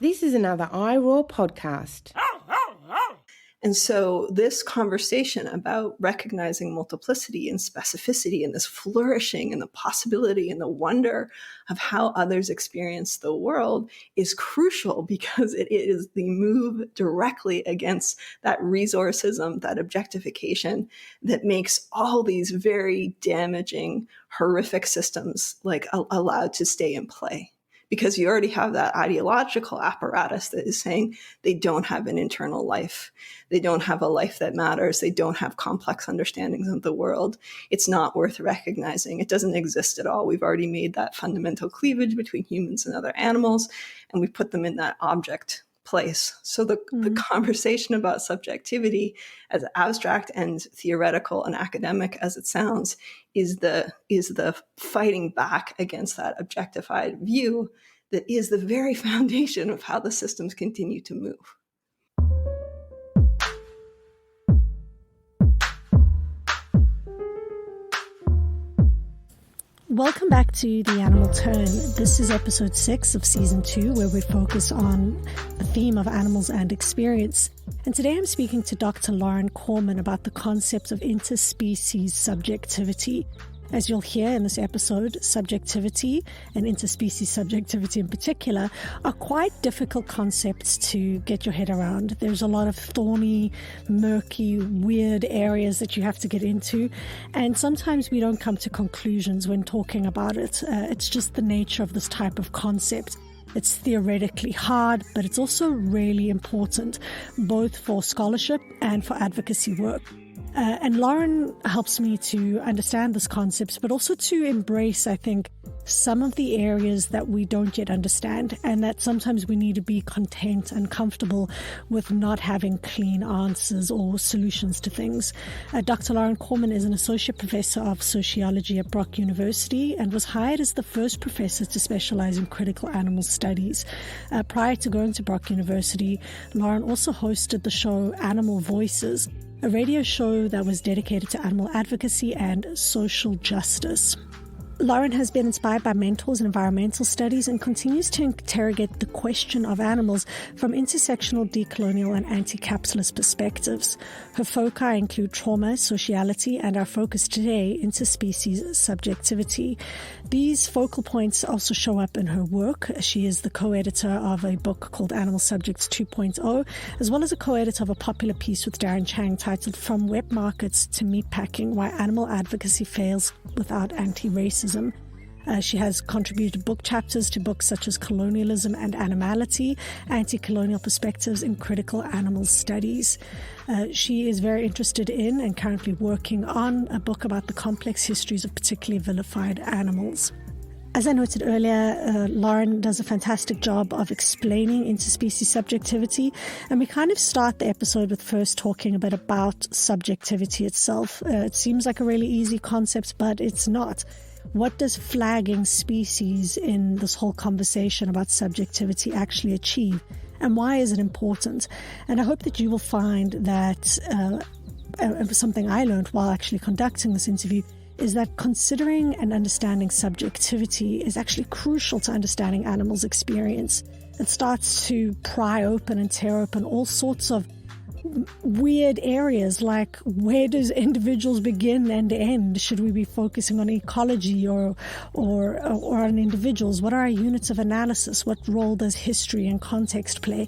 This is another iRaw podcast. And so this conversation about recognizing multiplicity and specificity and this flourishing and the possibility and the wonder of how others experience the world is crucial because it is the move directly against that resourcism, that objectification that makes all these very damaging, horrific systems allowed to stay in play. Because you already have that ideological apparatus that is saying they don't have an internal life. They don't have a life that matters. They don't have complex understandings of the world. It's not worth recognizing. It doesn't exist at all. We've already made that fundamental cleavage between humans and other animals, and we put them in that object place. So the conversation about subjectivity, as abstract and theoretical and academic as it sounds, is the fighting back against that objectified view that is the very foundation of how the systems continue to move. Welcome back to The Animal Turn. This is episode 6 of season 2, where we focus on the theme of animals and experience. And today I'm speaking to Dr. Lauren Corman about the concept of interspecies subjectivity. As you'll hear in this episode, subjectivity and interspecies subjectivity in particular are quite difficult concepts to get your head around. There's a lot of thorny, murky, weird areas that you have to get into, and sometimes we don't come to conclusions when talking about it. It's just the nature of this type of concept. It's theoretically hard, but it's also really important, both for scholarship and for advocacy work. And Lauren helps me to understand this concept, but also to embrace, I think, some of the areas that we don't yet understand, and that sometimes we need to be content and comfortable with not having clean answers or solutions to things. Dr. Lauren Corman is an associate professor of sociology at Brock University and was hired as the first professor to specialize in critical animal studies. Prior to going to Brock University, Lauren also hosted the show Animal Voices, a radio show that was dedicated to animal advocacy and social justice. Lauren has been inspired by mentors in environmental studies and continues to interrogate the question of animals from intersectional, decolonial, and anti-capitalist perspectives. Her foci include trauma, sociality, and our focus today, interspecies subjectivity. These focal points also show up in her work. She is the co-editor of a book called Animal Subjects 2.0, as well as a co-editor of a popular piece with Darren Chang titled From Wet Markets to Meatpacking: Why Animal Advocacy Fails Without Anti-Racism. She has contributed book chapters to books such as Colonialism and Animality, Anti-Colonial Perspectives in Critical Animal Studies. She is very interested in and currently working on a book about the complex histories of particularly vilified animals. As I noted earlier, Lauren does a fantastic job of explaining interspecies subjectivity, and we kind of start the episode with first talking a bit about subjectivity itself. It seems like a really easy concept, but it's not. What does flagging species in this whole conversation about subjectivity actually achieve? And why is it important? And I hope that you will find that something I learned while actually conducting this interview is that considering and understanding subjectivity is actually crucial to understanding animals' experience. It starts to pry open and tear open all sorts of weird areas, like where does individuals begin and end? Should we be focusing on ecology or on individuals? What are our units of analysis? What role does history and context play?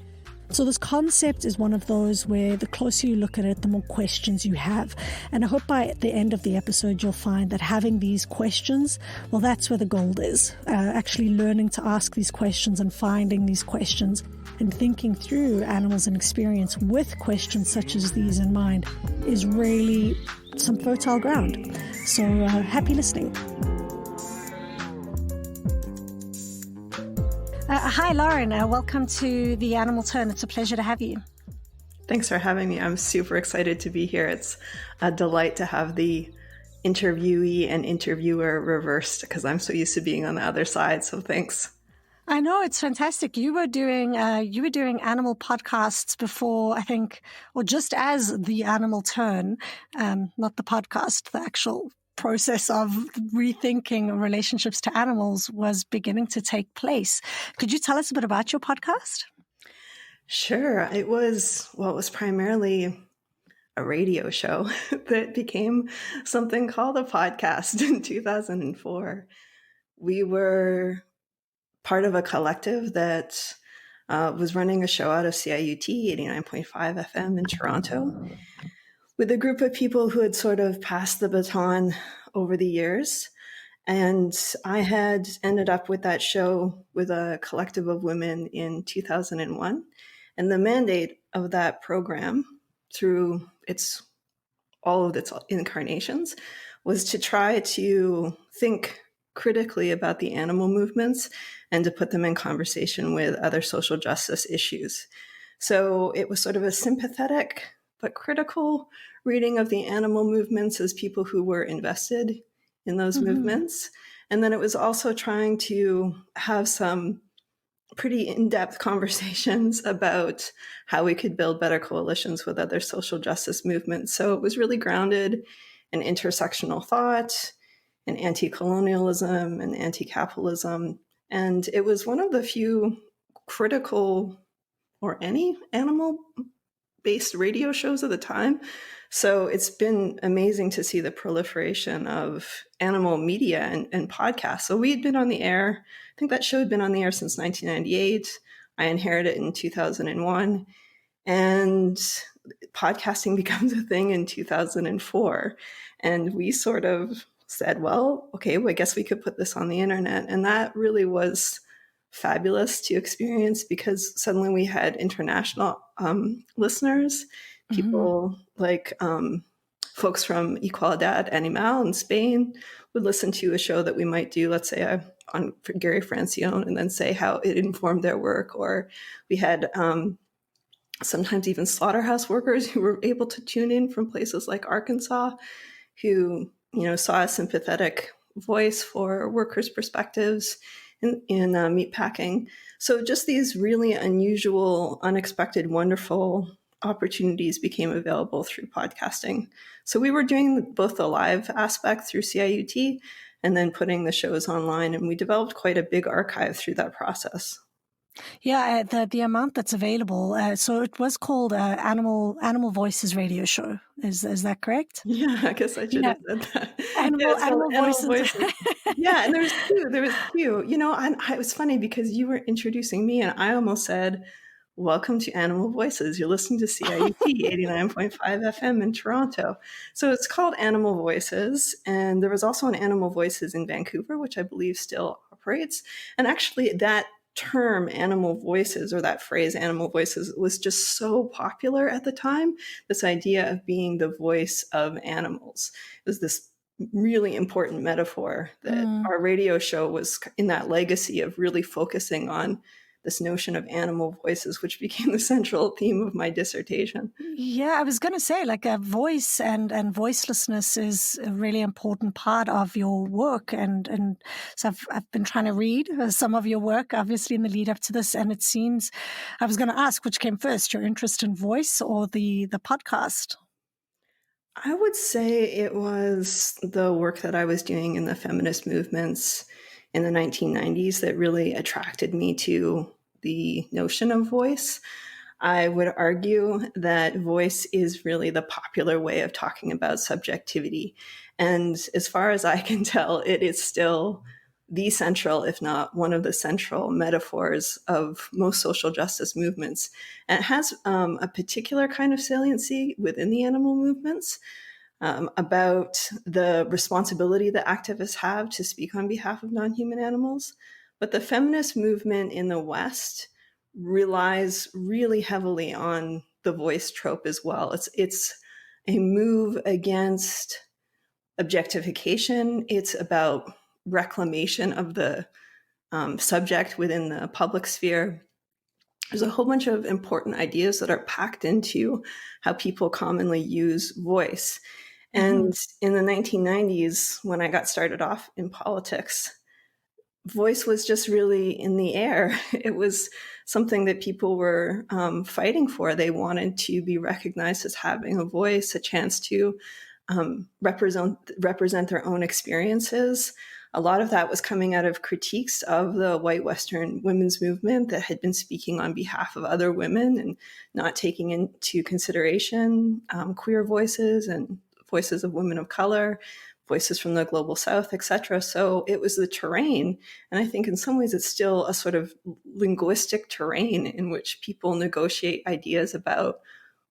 So this concept is one of those where the closer you look at it, the more questions you have. And I hope by the end of the episode, you'll find that having these questions, well, that's where the gold is. Actually learning to ask these questions and finding these questions and thinking through animals and experience with questions such as these in mind is really some fertile ground. So happy listening. Hi, Lauren. Welcome to The Animal Turn. It's a pleasure to have you. Thanks for having me. I'm super excited to be here. It's a delight to have the interviewee and interviewer reversed because I'm so used to being on the other side. So thanks. I know, it's fantastic. You were doing animal podcasts before, I think, or just as The Animal Turn, not the podcast, the actual process of rethinking relationships to animals was beginning to take place. Could you tell us a bit about your podcast? Sure. It was primarily a radio show that became something called a podcast in 2004. We were part of a collective that was running a show out of CIUT 89.5 FM in Toronto with a group of people who had sort of passed the baton over the years. And I had ended up with that show with a collective of women in 2001. And the mandate of that program, through all of its incarnations, was to try to think critically about the animal movements and to put them in conversation with other social justice issues. So it was sort of a sympathetic but critical reading of the animal movements as people who were invested in those movements. And then it was also trying to have some pretty in-depth conversations about how we could build better coalitions with other social justice movements. So it was really grounded in intersectional thought and anti-colonialism and anti-capitalism. And it was one of the few critical or any animal-based radio shows at the time. So it's been amazing to see the proliferation of animal media and podcasts. So we had been on the air. I think that show had been on the air since 1998. I inherited it in 2001. And podcasting becomes a thing in 2004. And we sort of said, well, okay, well, I guess we could put this on the internet. And that really was fabulous to experience because suddenly we had international listeners, people like folks from Igualdad Animal in Spain would listen to a show that we might do, let's say, on Gary Francione, and then say how it informed their work. Or we had sometimes even slaughterhouse workers who were able to tune in from places like Arkansas, who saw a sympathetic voice for workers' perspectives in meatpacking. So just these really unusual, unexpected, wonderful opportunities became available through podcasting. So we were doing both the live aspect through CIUT and then putting the shows online. And we developed quite a big archive through that process. Yeah, the amount that's available. So it was called Animal Voices Radio Show. Is that correct? Yeah, I guess I should have said that. Animal Voices. Yeah, and there was two. And it was funny because you were introducing me, and I almost said, "Welcome to Animal Voices. You're listening to CIUT 89.5 FM in Toronto." So it's called Animal Voices, and there was also an Animal Voices in Vancouver, which I believe still operates. And actually, that term animal voices, or that phrase animal voices, was just so popular at the time. This idea of being the voice of animals was this really important metaphor that our radio show was in that legacy of really focusing on this notion of animal voices, which became the central theme of my dissertation. Yeah, I was going to say, like, a voice and voicelessness is a really important part of your work. And so I've been trying to read some of your work, obviously, in the lead up to this. And it seems, I was going to ask, which came first, your interest in voice or the podcast? I would say it was the work that I was doing in the feminist movements in the 1990s that really attracted me to the notion of voice. I would argue that voice is really the popular way of talking about subjectivity. And as far as I can tell, it is still the central, if not one of the central metaphors of most social justice movements. And it has a particular kind of saliency within the animal movements. About the responsibility that activists have to speak on behalf of non-human animals. But the feminist movement in the West relies really heavily on the voice trope as well. It's a move against objectification. It's about reclamation of the subject within the public sphere. There's a whole bunch of important ideas that are packed into how people commonly use voice. And in the 1990s, when I got started off in politics, voice was just really in the air. It was something that people were fighting for. They wanted to be recognized as having a voice, a chance to represent their own experiences. a lot of that was coming out of critiques of the white Western women's movement that had been speaking on behalf of other women and not taking into consideration queer voices and voices of women of color, voices from the global South, etc. So it was the terrain. And I think in some ways it's still a sort of linguistic terrain in which people negotiate ideas about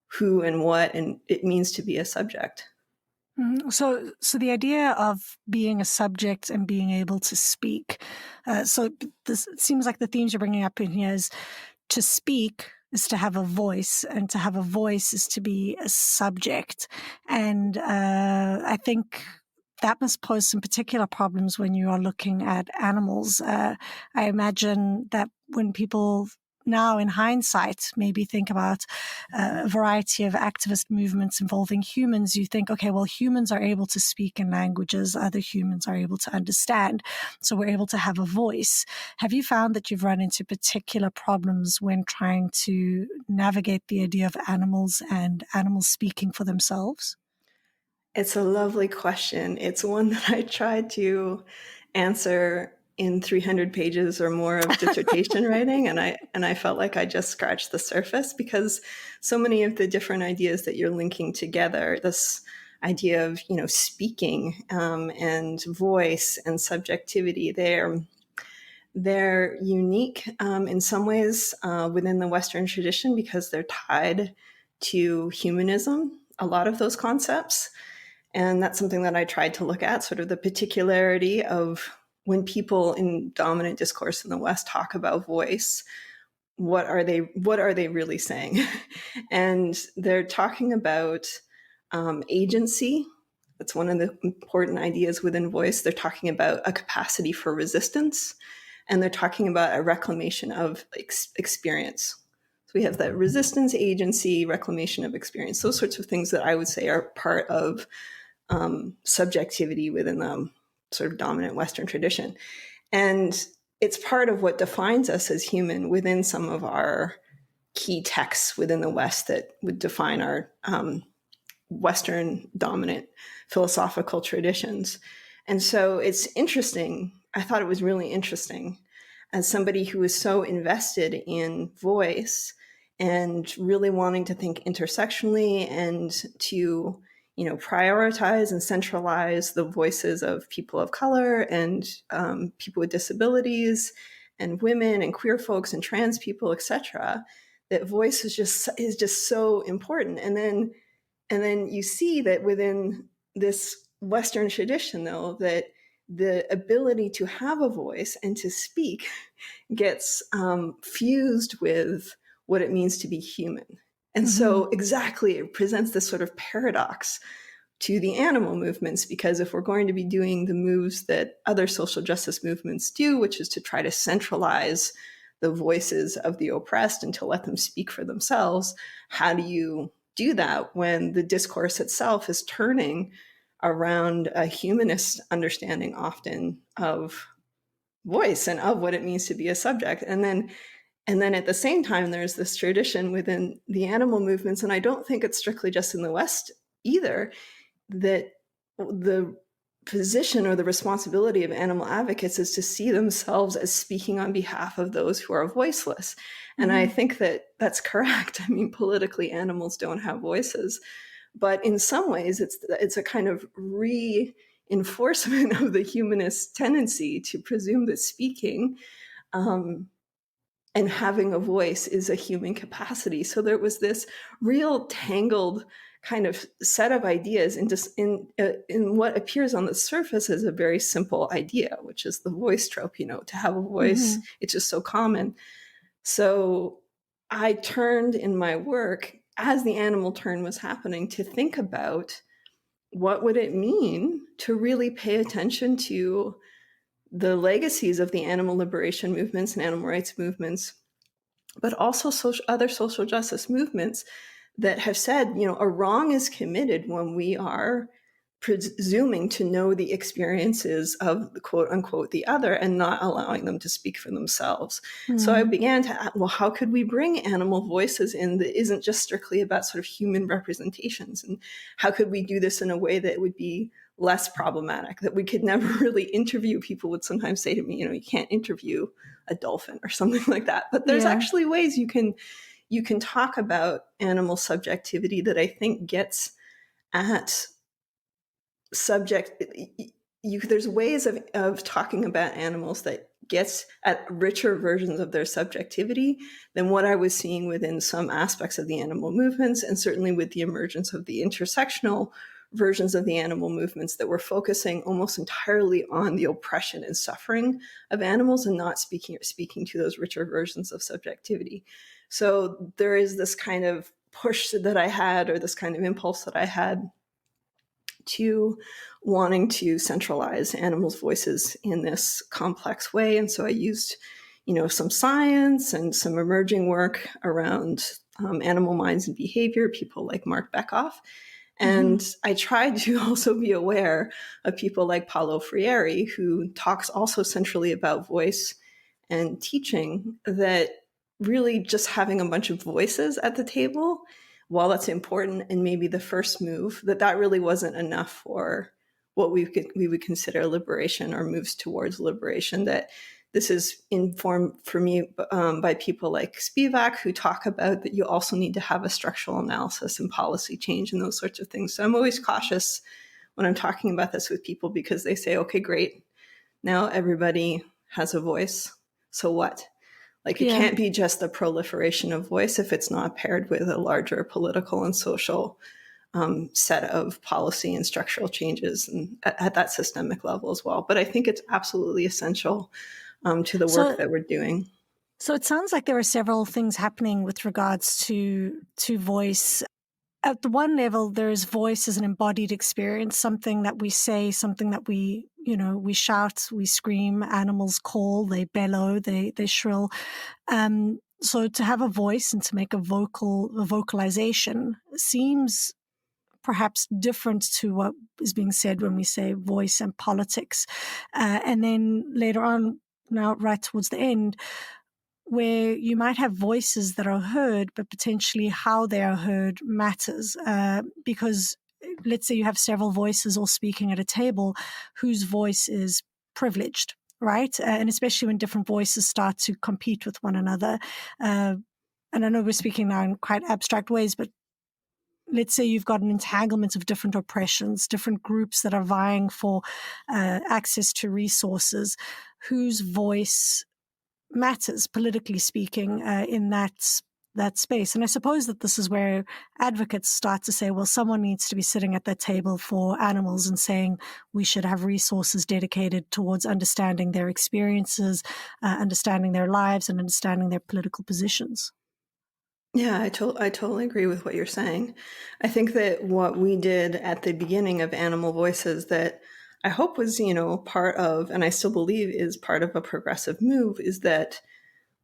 who and what and it means to be a subject. So the idea of being a subject and being able to speak. So this it seems like the themes you're bringing up in here is to speak is to have a voice, and to have a voice is to be a subject. And I think that must pose some particular problems when you are looking at animals. I imagine that when people now in hindsight maybe think about a variety of activist movements involving humans, you think, okay, well, humans are able to speak in languages other humans are able to understand, so we're able to have a voice. Have you found that you've run into particular problems when trying to navigate the idea of animals and animals speaking for themselves? It's a lovely question. It's one that I tried to answer in 300 pages or more of dissertation writing, and I felt like I just scratched the surface, because so many of the different ideas that you're linking together, this idea of speaking and voice and subjectivity, they're unique in some ways within the Western tradition because they're tied to humanism, a lot of those concepts. And that's something that I tried to look at, sort of the particularity of when people in dominant discourse in the West talk about voice, what are they really saying? And they're talking about agency. That's one of the important ideas within voice. They're talking about a capacity for resistance, and they're talking about a reclamation of experience. So we have that resistance, agency, reclamation of experience, those sorts of things that I would say are part of subjectivity within the sort of dominant Western tradition. And it's part of what defines us as human within some of our key texts within the West that would define our Western dominant philosophical traditions. And so it's interesting. I thought it was really interesting as somebody who is so invested in voice and really wanting to think intersectionally and to prioritize and centralize the voices of people of color and people with disabilities and women and queer folks and trans people, etc. That voice is just so important. And then you see that within this Western tradition, though, that the ability to have a voice and to speak gets fused with what it means to be human. And so exactly, it presents this sort of paradox to the animal movements, because if we're going to be doing the moves that other social justice movements do, which is to try to centralize the voices of the oppressed and to let them speak for themselves, how do you do that when the discourse itself is turning around a humanist understanding often of voice and of what it means to be a subject? And then at the same time, there's this tradition within the animal movements, and I don't think it's strictly just in the West either, that the position or the responsibility of animal advocates is to see themselves as speaking on behalf of those who are voiceless. And I think that that's correct. I mean, politically, animals don't have voices. But in some ways, it's a kind of reinforcement of the humanist tendency to presume that speaking and having a voice is a human capacity. So there was this real tangled kind of set of ideas in what appears on the surface as a very simple idea, which is the voice trope, to have a voice. It's just so common. So I turned in my work, as the animal turn was happening, to think about what would it mean to really pay attention to the legacies of the animal liberation movements and animal rights movements, but also other social justice movements that have said, a wrong is committed when we are presuming to know the experiences of the quote unquote the other and not allowing them to speak for themselves. So I began to ask, well, how could we bring animal voices in that isn't just strictly about sort of human representations? And how could we do this in a way that would be less problematic, that we could never really interview. People would sometimes say to me, you can't interview a dolphin or something like that. But there's actually ways you can talk about animal subjectivity that I think gets at there's ways of talking about animals that gets at richer versions of their subjectivity than what I was seeing within some aspects of the animal movements, and certainly with the emergence of the intersectional versions of the animal movements that were focusing almost entirely on the oppression and suffering of animals and not speaking to those richer versions of subjectivity. So there is this kind of push that I had, or this kind of impulse that I had, to wanting to centralize animals' voices in this complex way. And so I used, some science and some emerging work around animal minds and behavior, people like Mark Bekoff. And I tried to also be aware of people like Paulo Freire, who talks also centrally about voice and teaching, that really just having a bunch of voices at the table, while that's important and maybe the first move, that really wasn't enough for what we would consider liberation or moves towards liberation. That this is informed for me by people like Spivak, who talk about that you also need to have a structural analysis and policy change and those sorts of things. So I'm always cautious when I'm talking about this with people, because they say, okay, great, now everybody has a voice. So what? It can't be just the proliferation of voice if it's not paired with a larger political and social set of policy and structural changes, and at that systemic level as well. But I think it's absolutely essential to the work that we're doing. So it sounds like there are several things happening with regards to voice. At the one level, there's voice as an embodied experience, something that we say, something that we shout, we scream, animals call, they bellow, they shrill. So to have a voice and to make a vocalization seems perhaps different to what is being said when we say voice and politics. And then later on, now right towards the end, where you might have voices that are heard, but potentially how they are heard matters. Because let's say you have several voices all speaking at a table whose voice is privileged, right? And especially when different voices start to compete with one another. And I know we're speaking now in quite abstract ways, but let's say you've got an entanglement of different oppressions, different groups that are vying for access to resources, whose voice matters, politically speaking, in that space. And I suppose that this is where advocates start to say, well, someone needs to be sitting at that table for animals and saying we should have resources dedicated towards understanding their experiences, understanding their lives, and understanding their political positions. Yeah, I totally agree with what you're saying. I think that what we did at the beginning of Animal Voices, that I hope was, part of, and I still believe is part of a progressive move, is that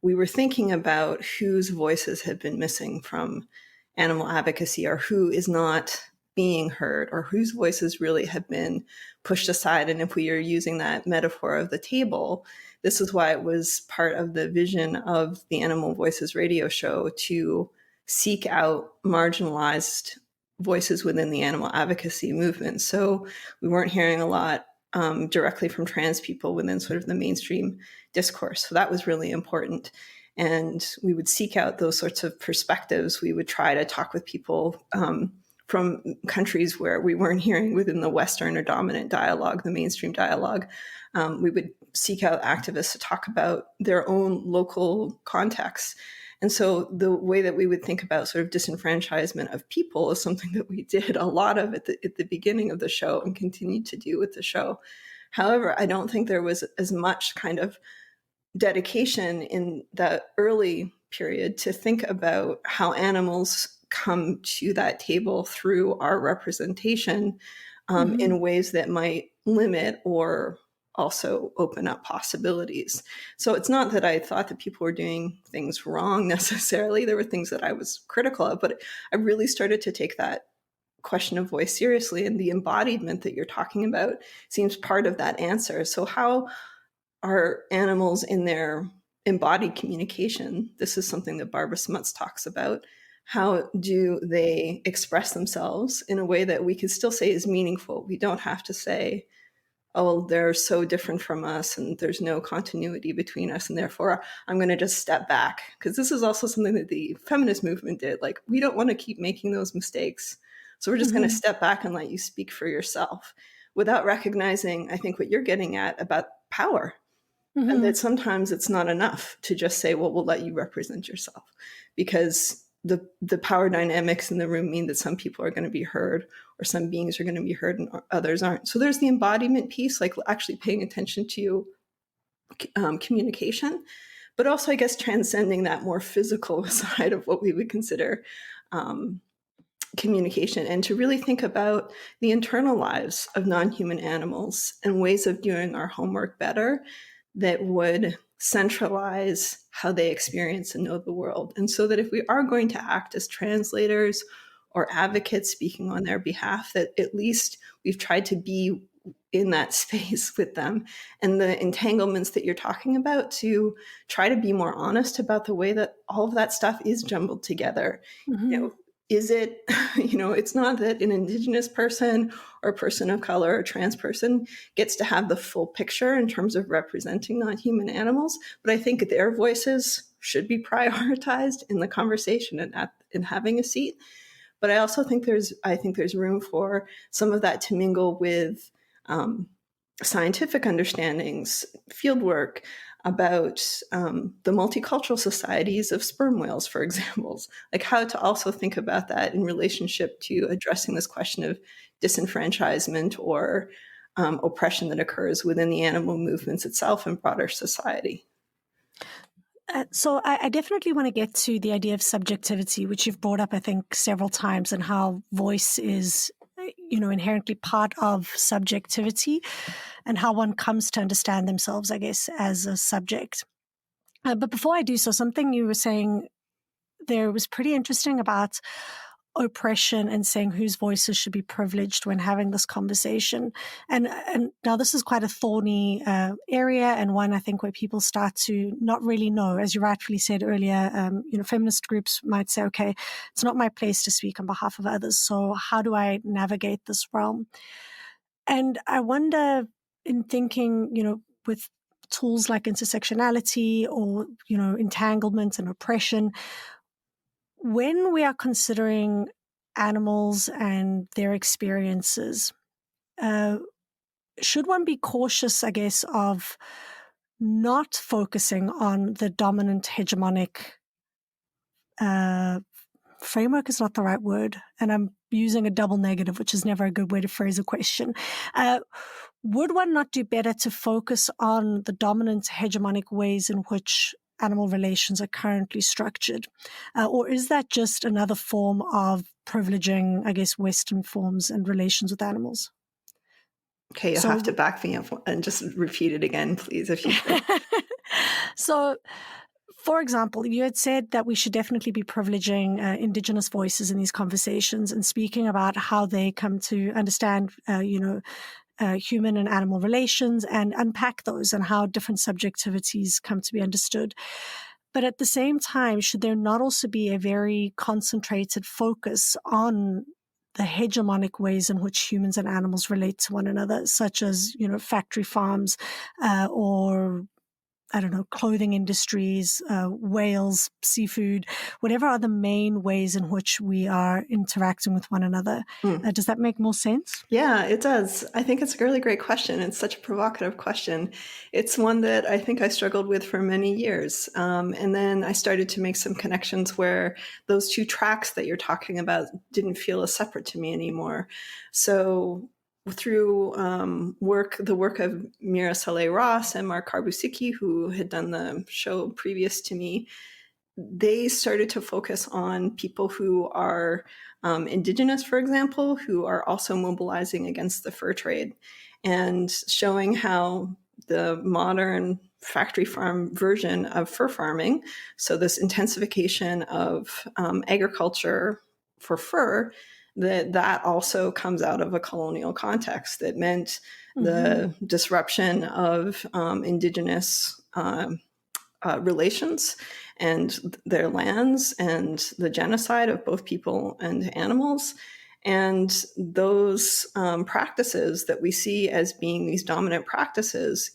we were thinking about whose voices have been missing from animal advocacy, or who is not being heard, or whose voices really have been pushed aside. And if we are using that metaphor of the table, this is why it was part of the vision of the Animal Voices radio show to seek out marginalized voices within the animal advocacy movement. So we weren't hearing a lot directly from trans people within sort of the mainstream discourse. So that was really important. And we would seek out those sorts of perspectives. We would try to talk with people from countries where we weren't hearing within the Western or dominant dialogue, the mainstream dialogue. We would seek out activists to talk about their own local contexts. And so the way that we would think about sort of disenfranchisement of people is something that we did a lot of at the beginning of the show and continued to do with the show. However, I don't think there was as much kind of dedication in that early period to think about how animals come to that table through our representation in ways that might limit or also open up possibilities. So it's not that I thought that people were doing things wrong necessarily. There were things that I was critical of, but I really started to take that question of voice seriously. And the embodiment that you're talking about seems part of that answer. So how are animals in their embodied communication? This is something that Barbara Smuts talks about. how do they express themselves in a way that we can still say is meaningful? We don't have to say, oh, they're so different from us and there's no continuity between us, and therefore I'm going to just step back. Because this is also something that the feminist movement did. Like, we don't want to keep making those mistakes. So we're just going to step back and let you speak for yourself, without recognizing, I think, what you're getting at about power. And that sometimes it's not enough to just say, well, we'll let you represent yourself, because the power dynamics in the room mean that some people are going to be heard, or some beings are going to be heard and others aren't. So there's the embodiment piece, like actually paying attention to communication, but also, I guess, transcending that more physical side of what we would consider communication, and to really think about the internal lives of non-human animals and ways of doing our homework better that would centralize how they experience and know the world. And so that if we are going to act as translators or advocates speaking on their behalf, that at least we've tried to be in that space with them, and the entanglements that you're talking about, to try to be more honest about the way that all of that stuff is jumbled together. Is it, it's not that an Indigenous person or a person of color or a trans person gets to have the full picture in terms of representing non-human animals, but I think their voices should be prioritized in the conversation and in having a seat. But I also think there's room for some of that to mingle with scientific understandings, fieldwork about the multicultural societies of sperm whales, for example, like how to also think about that in relationship to addressing this question of disenfranchisement or oppression that occurs within the animal movements itself and broader society. So I definitely want to get to the idea of subjectivity, which you've brought up, I think, several times, and how voice is, inherently part of subjectivity, and how one comes to understand themselves, I guess, as a subject. But before I do so, something you were saying there was pretty interesting about oppression and saying whose voices should be privileged when having this conversation. And now this is quite a thorny area, and one, I think, where people start to not really know. As you rightfully said earlier, feminist groups might say, okay, it's not my place to speak on behalf of others, so how do I navigate this realm? And I wonder, in thinking, with tools like intersectionality or, entanglement and oppression, when we are considering animals and their experiences, should one be cautious, I guess, of not focusing on the dominant hegemonic framework is not the right word, and I'm using a double negative, which is never a good way to phrase a question. Would one not do better to focus on the dominant hegemonic ways in which animal relations are currently structured? Or is that just another form of privileging, I guess, Western forms and relations with animals? Okay, you'll have to back me up and just repeat it again, please, if you could. So, for example, you had said that we should definitely be privileging Indigenous voices in these conversations and speaking about how they come to understand, human and animal relations, and unpack those and how different subjectivities come to be understood. But at the same time, should there not also be a very concentrated focus on the hegemonic ways in which humans and animals relate to one another, such as, factory farms or clothing industries, whales, seafood, whatever are the main ways in which we are interacting with one another? Does that make more sense? Yeah, it does. I think it's a really great question. It's such a provocative question. It's one that I think I struggled with for many years. And then I started to make some connections where those two tracks that you're talking about didn't feel as separate to me anymore. So through the work of Mira Saleh Ross and Mark Carbusicki, who had done the show previous to me, they started to focus on people who are Indigenous, for example, who are also mobilizing against the fur trade, and showing how the modern factory farm version of fur farming, so this intensification of agriculture for fur, that also comes out of a colonial context that meant the disruption of Indigenous relations and their lands and the genocide of both people and animals. And those practices that we see as being these dominant practices,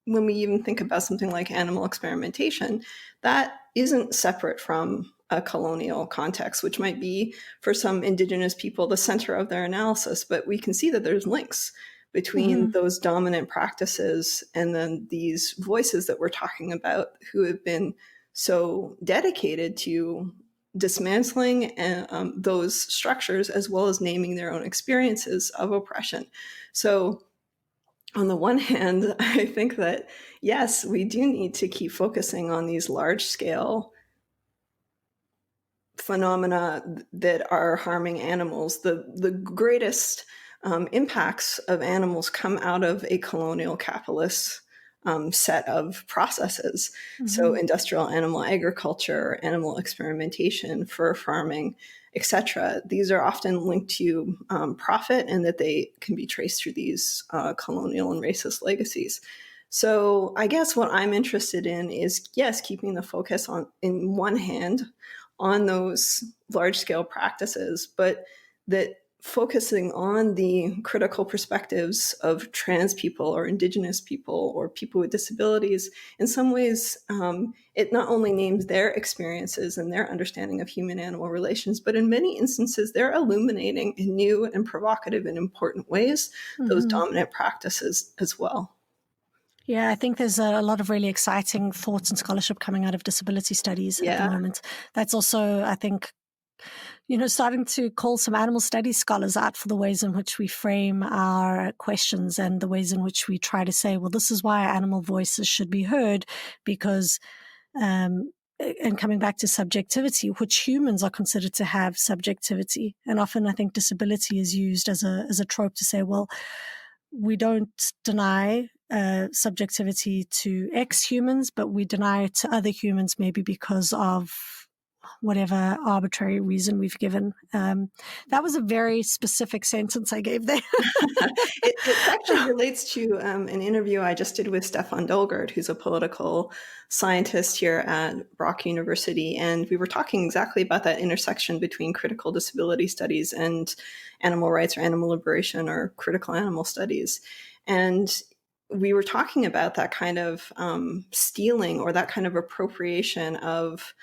when we even think about something like animal experimentation, that isn't separate from a colonial context, which might be for some indigenous people the center of their analysis. But we can see that there's links between those dominant practices and then these voices that we're talking about who have been so dedicated to dismantling those structures as well as naming their own experiences of oppression. So on the one hand, I think that, yes, we do need to keep focusing on these large-scale phenomena that are harming animals. The greatest impacts of animals come out of a colonial capitalist set of processes. So industrial animal agriculture, animal experimentation, fur farming, etc. These are often linked to profit, and that they can be traced through these colonial and racist legacies. So I guess what I'm interested in is, yes, keeping the focus on, in one hand, on those large-scale practices, but that focusing on the critical perspectives of trans people or indigenous people or people with disabilities, in some ways, it not only names their experiences and their understanding of human-animal relations, but in many instances, they're illuminating in new and provocative and important ways those dominant practices as well. Yeah, I think there's a lot of really exciting thoughts and scholarship coming out of disability studies at the moment. That's also, I think, starting to call some animal studies scholars out for the ways in which we frame our questions and the ways in which we try to say, well, this is why animal voices should be heard, because, and coming back to subjectivity, which humans are considered to have subjectivity. And often I think disability is used as a trope to say, well, we don't deny subjectivity to ex-humans, but we deny it to other humans, maybe because of whatever arbitrary reason we've given. That was a very specific sentence I gave there. It actually relates to an interview I just did with Stefan Dolgard, who's a political scientist here at Brock University. And we were talking exactly about that intersection between critical disability studies and animal rights or animal liberation or critical animal studies. And we were talking about that kind of stealing or that kind of appropriation of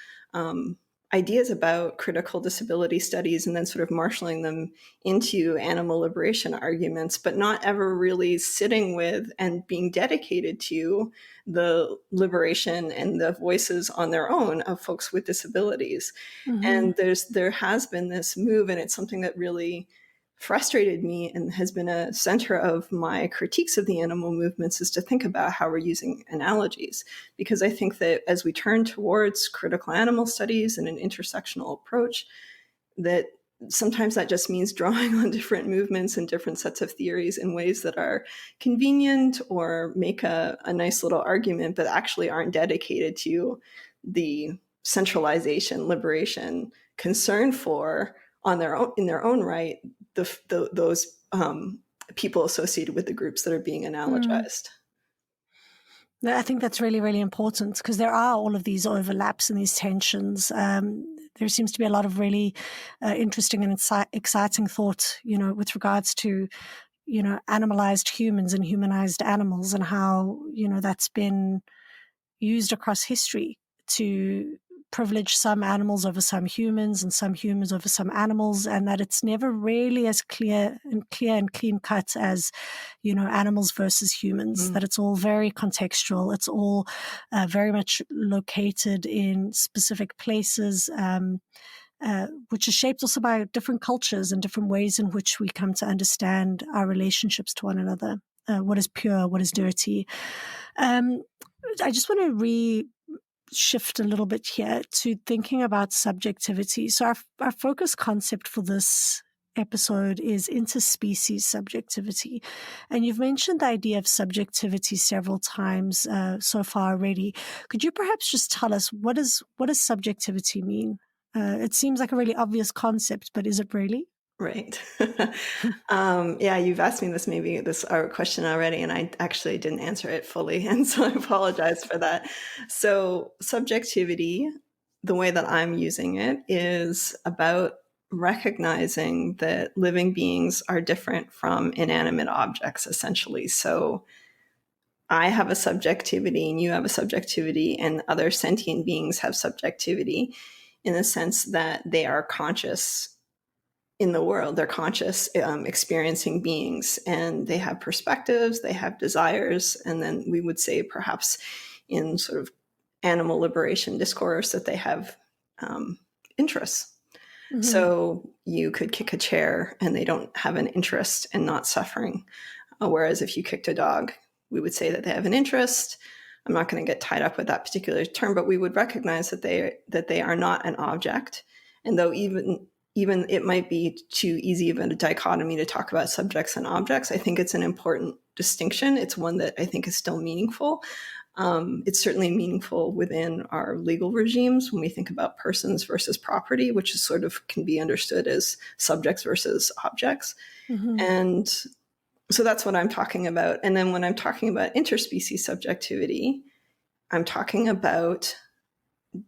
ideas about critical disability studies and then sort of marshaling them into animal liberation arguments, but not ever really sitting with and being dedicated to the liberation and the voices on their own of folks with disabilities. And there has been this move, and it's something that really frustrated me and has been a center of my critiques of the animal movements, is to think about how we're using analogies. Because I think that as we turn towards critical animal studies and an intersectional approach, that sometimes that just means drawing on different movements and different sets of theories in ways that are convenient or make a nice little argument, but actually aren't dedicated to the centralization, liberation, concern for, on their own, in their own right, those people associated with the groups that are being analogized. I think that's really, really important, because there are all of these overlaps and these tensions. There seems to be a lot of really interesting and exciting thought, with regards to, animalized humans and humanized animals, and how, that's been used across history to privilege some animals over some humans and some humans over some animals, and that it's never really as clear and clean cut as, animals versus humans, that it's all very contextual. It's all very much located in specific places, which is shaped also by different cultures and different ways in which we come to understand our relationships to one another. What is pure, what is dirty. I just want to shift a little bit here to thinking about subjectivity. So our focus concept for this episode is interspecies subjectivity. And you've mentioned the idea of subjectivity several times so far already. Could you perhaps just tell us, what does subjectivity mean? It seems like a really obvious concept, but is it really? Right. Yeah, you've asked me this our question already, and I actually didn't answer it fully, and so I apologize for that. So subjectivity, the way that I'm using it, is about recognizing that living beings are different from inanimate objects, essentially. So I have a subjectivity, and you have a subjectivity, and other sentient beings have subjectivity in the sense that they are conscious in the world. They're conscious, experiencing beings, and they have perspectives, they have desires, and then we would say perhaps in sort of animal liberation discourse that they have interests. Mm-hmm. So you could kick a chair and they don't have an interest in not suffering. Whereas if you kicked a dog, we would say that they have an interest. I'm not going to get tied up with that particular term, but we would recognize that they are not an object. And though even it might be too easy of a dichotomy to talk about subjects and objects, I think it's an important distinction. It's one that I think is still meaningful. It's certainly meaningful within our legal regimes when we think about persons versus property, which is sort of can be understood as subjects versus objects. Mm-hmm. And so that's what I'm talking about. And then when I'm talking about interspecies subjectivity, I'm talking about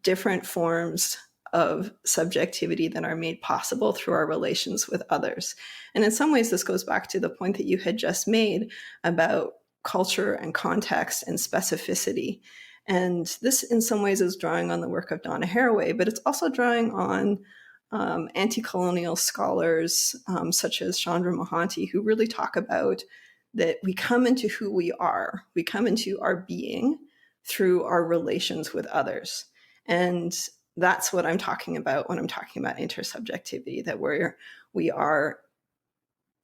different forms of subjectivity that are made possible through our relations with others. And in some ways, this goes back to the point that you had just made about culture and context and specificity. And this, in some ways, is drawing on the work of Donna Haraway, but it's also drawing on anti-colonial scholars such as Chandra Mohanty, who really talk about that we come into who we are. We come into our being through our relations with others. And that's what I'm talking about when I'm talking about intersubjectivity, that we are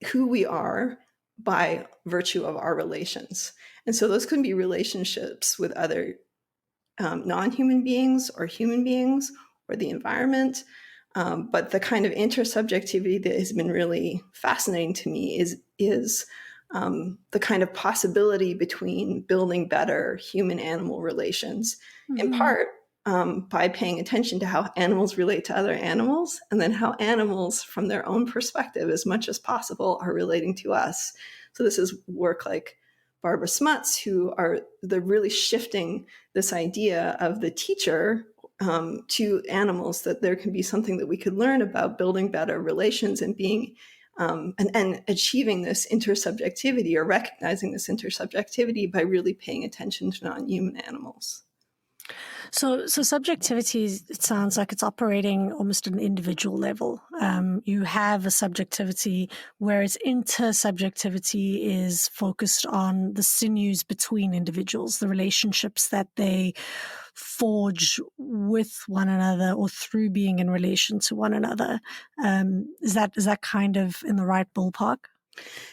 who we are by virtue of our relations. And so those can be relationships with other non-human beings or human beings or the environment. But the kind of intersubjectivity that has been really fascinating to me is the kind of possibility between building better human-animal relations, mm-hmm. in part by paying attention to how animals relate to other animals, and then how animals, from their own perspective, as much as possible, are relating to us. So this is work like Barbara Smuts, they're really shifting this idea of the teacher to animals, that there can be something that we could learn about building better relations and being and achieving this intersubjectivity, or recognizing this intersubjectivity, by really paying attention to non-human animals. So subjectivity, it sounds like it's operating almost at an individual level. You have a subjectivity, whereas intersubjectivity is focused on the sinews between individuals, the relationships that they forge with one another or through being in relation to one another. Is that kind of in the right ballpark?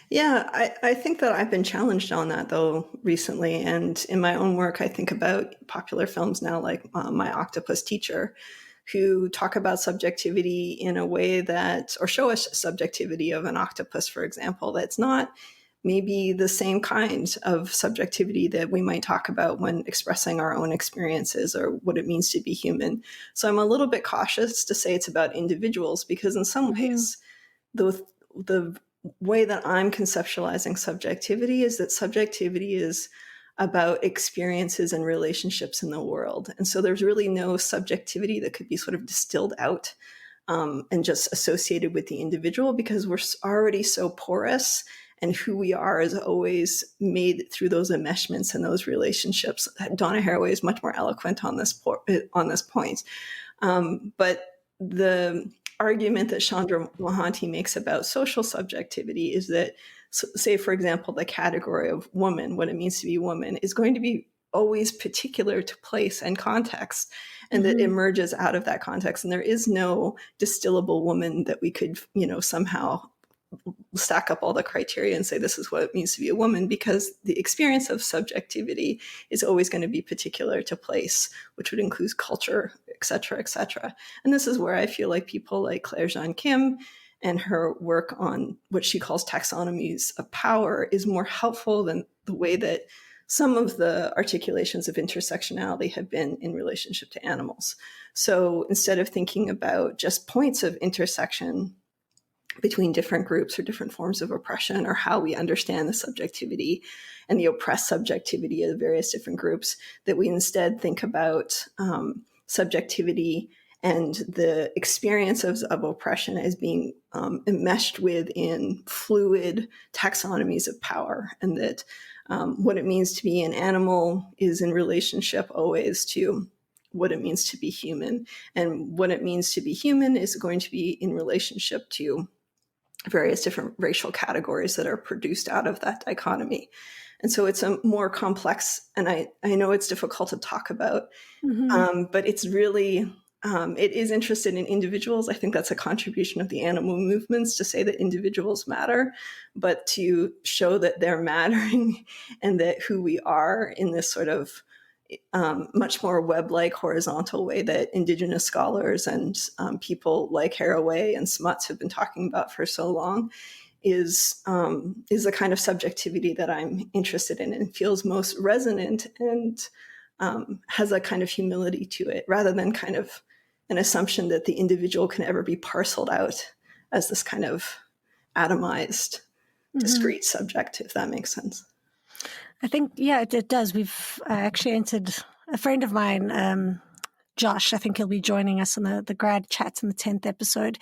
Yeah, I think that I've been challenged on that, though, recently. And in my own work, I think about popular films now, like My Octopus Teacher, who talk about subjectivity in a way that, or show us subjectivity of an octopus, for example, that's not maybe the same kind of subjectivity that we might talk about when expressing our own experiences or what it means to be human. So I'm a little bit cautious to say it's about individuals, because in some ways, the way that I'm conceptualizing subjectivity is that subjectivity is about experiences and relationships in the world. And so there's really no subjectivity that could be sort of distilled out and just associated with the individual, because we're already so porous, and who we are is always made through those enmeshments and those relationships. Donna Haraway is much more eloquent on this point. But the argument that Chandra Mohanty makes about social subjectivity is that, say, for example, the category of woman, what it means to be a woman, is going to be always particular to place and context, and that emerges out of that context. And there is no distillable woman that we could, somehow stack up all the criteria and say this is what it means to be a woman, because the experience of subjectivity is always going to be particular to place, which would include culture, et cetera, et cetera. And this is where I feel like people like Claire Jean Kim and her work on what she calls taxonomies of power is more helpful than the way that some of the articulations of intersectionality have been in relationship to animals. So instead of thinking about just points of intersection between different groups or different forms of oppression, or how we understand the subjectivity and the oppressed subjectivity of various different groups, that we instead think about subjectivity and the experience of oppression as being enmeshed within fluid taxonomies of power, and that what it means to be an animal is in relationship always to what it means to be human, and what it means to be human is going to be in relationship to various different racial categories that are produced out of that dichotomy. And so it's a more complex, and I know it's difficult to talk about, but it's really, it is interested in individuals. I think that's a contribution of the animal movements, to say that individuals matter, but to show that they're mattering and that who we are in this sort of much more web-like horizontal way that Indigenous scholars and people like Haraway and Smuts have been talking about for so long is the kind of subjectivity that I'm interested in and feels most resonant, and has a kind of humility to it, rather than kind of an assumption that the individual can ever be parceled out as this kind of atomized, discrete subject, if that makes sense. I think, yeah, it does. We've actually entered a friend of mine, Josh. I think he'll be joining us on the grad chat in the 10th episode.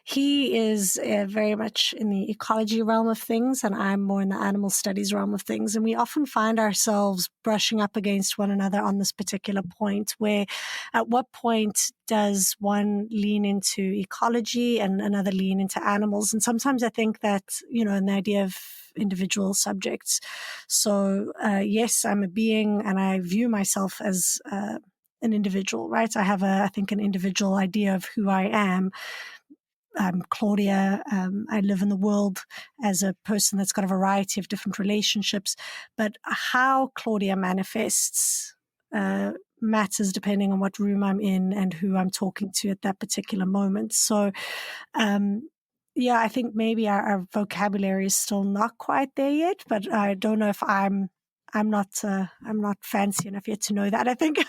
He is very much in the ecology realm of things, and I'm more in the animal studies realm of things. And we often find ourselves brushing up against one another on this particular point, where at what point does one lean into ecology and another lean into animals? And sometimes I think that, in the idea of individual subjects. So yes, I'm a being and I view myself as an individual, right? I have I think an individual idea of who I am. I'm Claudia. I live in the world as a person that's got a variety of different relationships, but how Claudia manifests matters depending on what room I'm in and who I'm talking to at that particular moment. So yeah, I think maybe our vocabulary is still not quite there yet, but I don't know if I'm not fancy enough yet to know that, I think.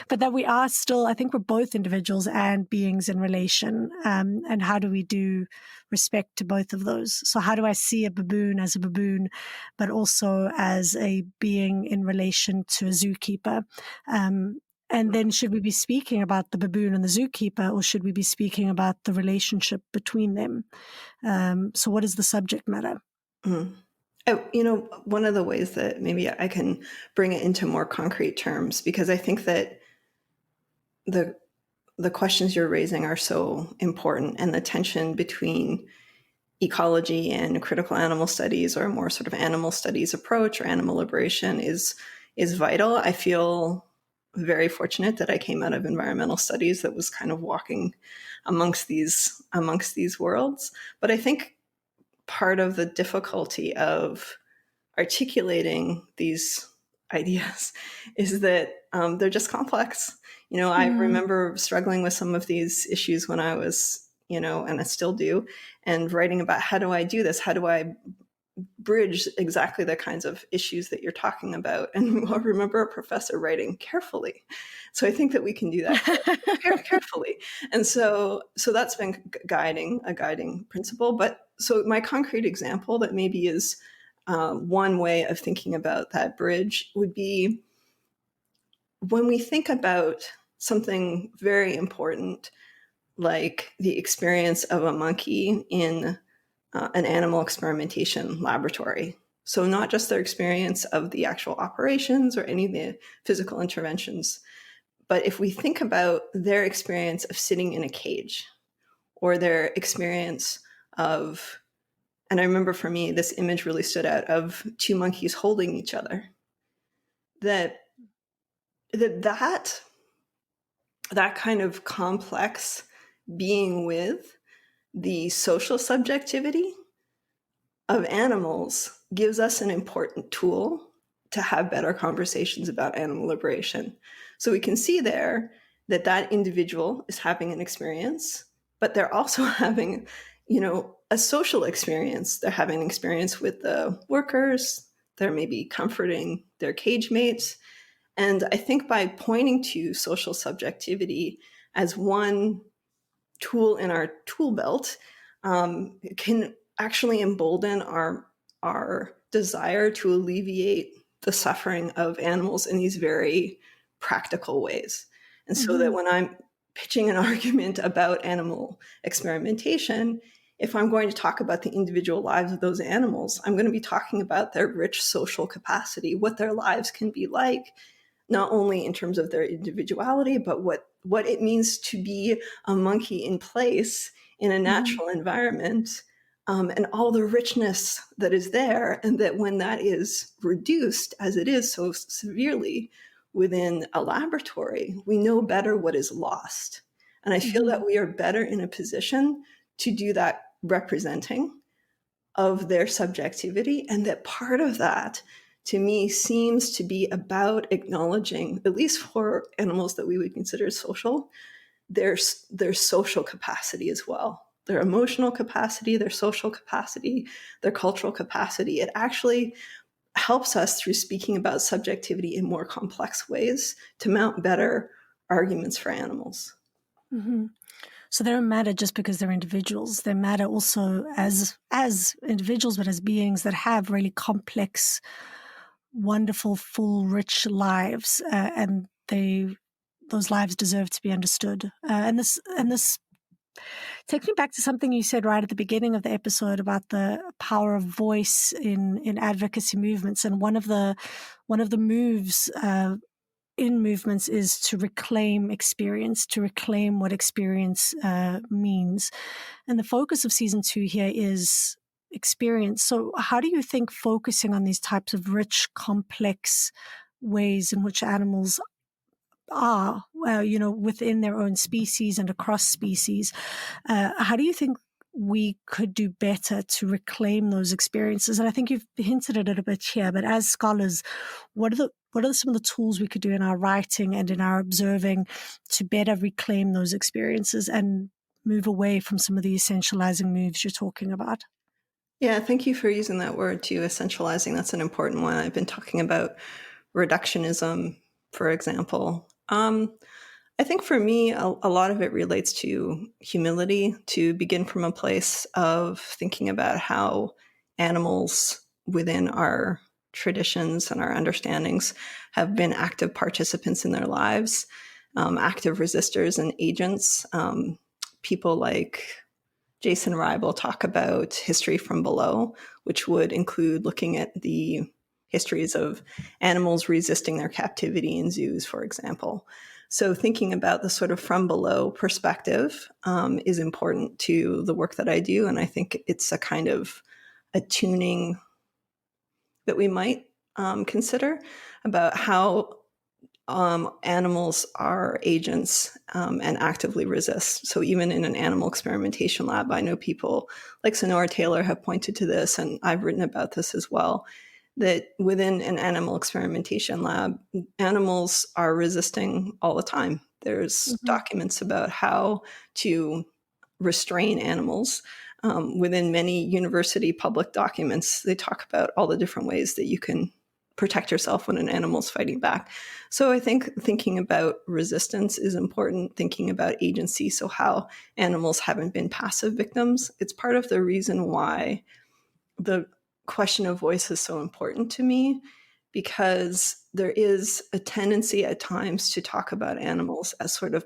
But that we are still, I think we're both individuals and beings in relation. And how do we do respect to both of those? So how do I see a baboon as a baboon, but also as a being in relation to a zookeeper? And then should we be speaking about the baboon and the zookeeper, or should we be speaking about the relationship between them? So what is the subject matter? Oh, one of the ways that maybe I can bring it into more concrete terms, because I think that the questions you're raising are so important, and the tension between ecology and critical animal studies, or a more sort of animal studies approach, or animal liberation is vital. I feel very fortunate that I came out of environmental studies that was kind of walking amongst these worlds. But I think part of the difficulty of articulating these ideas is that they're just complex. I remember struggling with some of these issues when I was, and I still do, and writing about how do I do this? How do I bridge exactly the kinds of issues that you're talking about? And I remember a professor writing carefully. So I think that we can do that carefully. And so that's been a guiding principle. But so my concrete example that maybe is one way of thinking about that bridge would be when we think about something very important, like the experience of a monkey in an animal experimentation laboratory. So not just their experience of the actual operations or any of the physical interventions, but if we think about their experience of sitting in a cage, or their experience of, and I remember for me, this image really stood out, of two monkeys holding each other, that kind of complex being with the social subjectivity of animals gives us an important tool to have better conversations about animal liberation. So we can see there that individual is having an experience, but they're also having, a social experience. They're having an experience with the workers. They're maybe comforting their cage mates. And I think by pointing to social subjectivity as one tool in our tool belt, it can actually embolden our desire to alleviate the suffering of animals in these very practical ways. And so that when I'm pitching an argument about animal experimentation, if I'm going to talk about the individual lives of those animals, I'm going to be talking about their rich social capacity, what their lives can be like, not only in terms of their individuality, but what it means to be a monkey in place in a natural environment, and all the richness that is there, and that when that is reduced, as it is so severely within a laboratory, we know better what is lost. And I feel that we are better in a position to do that representing of their subjectivity, and that part of that, to me, seems to be about acknowledging, at least for animals that we would consider social, their social capacity as well, their emotional capacity, their social capacity, their cultural capacity. It actually helps us, through speaking about subjectivity in more complex ways, to mount better arguments for animals. So they don't matter just because they're individuals. They matter also as individuals, but as beings that have really complex, wonderful, full, rich lives, and those lives deserve to be understood. And this takes me back to something you said right at the beginning of the episode about the power of voice in advocacy movements. And one of the moves in movements is to reclaim experience, to reclaim what experience means. And the focus of season 2 here is experience. So how do you think focusing on these types of rich, complex ways in which animals are, within their own species and across species, how do you think we could do better to reclaim those experiences? And I think you've hinted at it a bit here, but as scholars, what are some of the tools we could do in our writing and in our observing to better reclaim those experiences and move away from some of the essentializing moves you're talking about? Yeah, thank you for using that word too, essentializing. That's an important one. I've been talking about reductionism, for example. I think for me, a lot of it relates to humility, to begin from a place of thinking about how animals within our traditions and our understandings have been active participants in their lives, active resistors and agents. People like Jason Ribel talk about history from below, which would include looking at the histories of animals resisting their captivity in zoos, for example. So thinking about the sort of from below perspective is important to the work that I do. And I think it's a kind of attuning that we might consider about how animals are agents and actively resist. So even in an animal experimentation lab, I know people like Sunaura Taylor have pointed to this, and I've written about this as well, that within an animal experimentation lab, animals are resisting all the time. There's documents about how to restrain animals. Within many university public documents, they talk about all the different ways that you can protect yourself when an animal's fighting back. So I think thinking about resistance is important, thinking about agency, so how animals haven't been passive victims. It's part of the reason why the question of voice is so important to me, because there is a tendency at times to talk about animals as sort of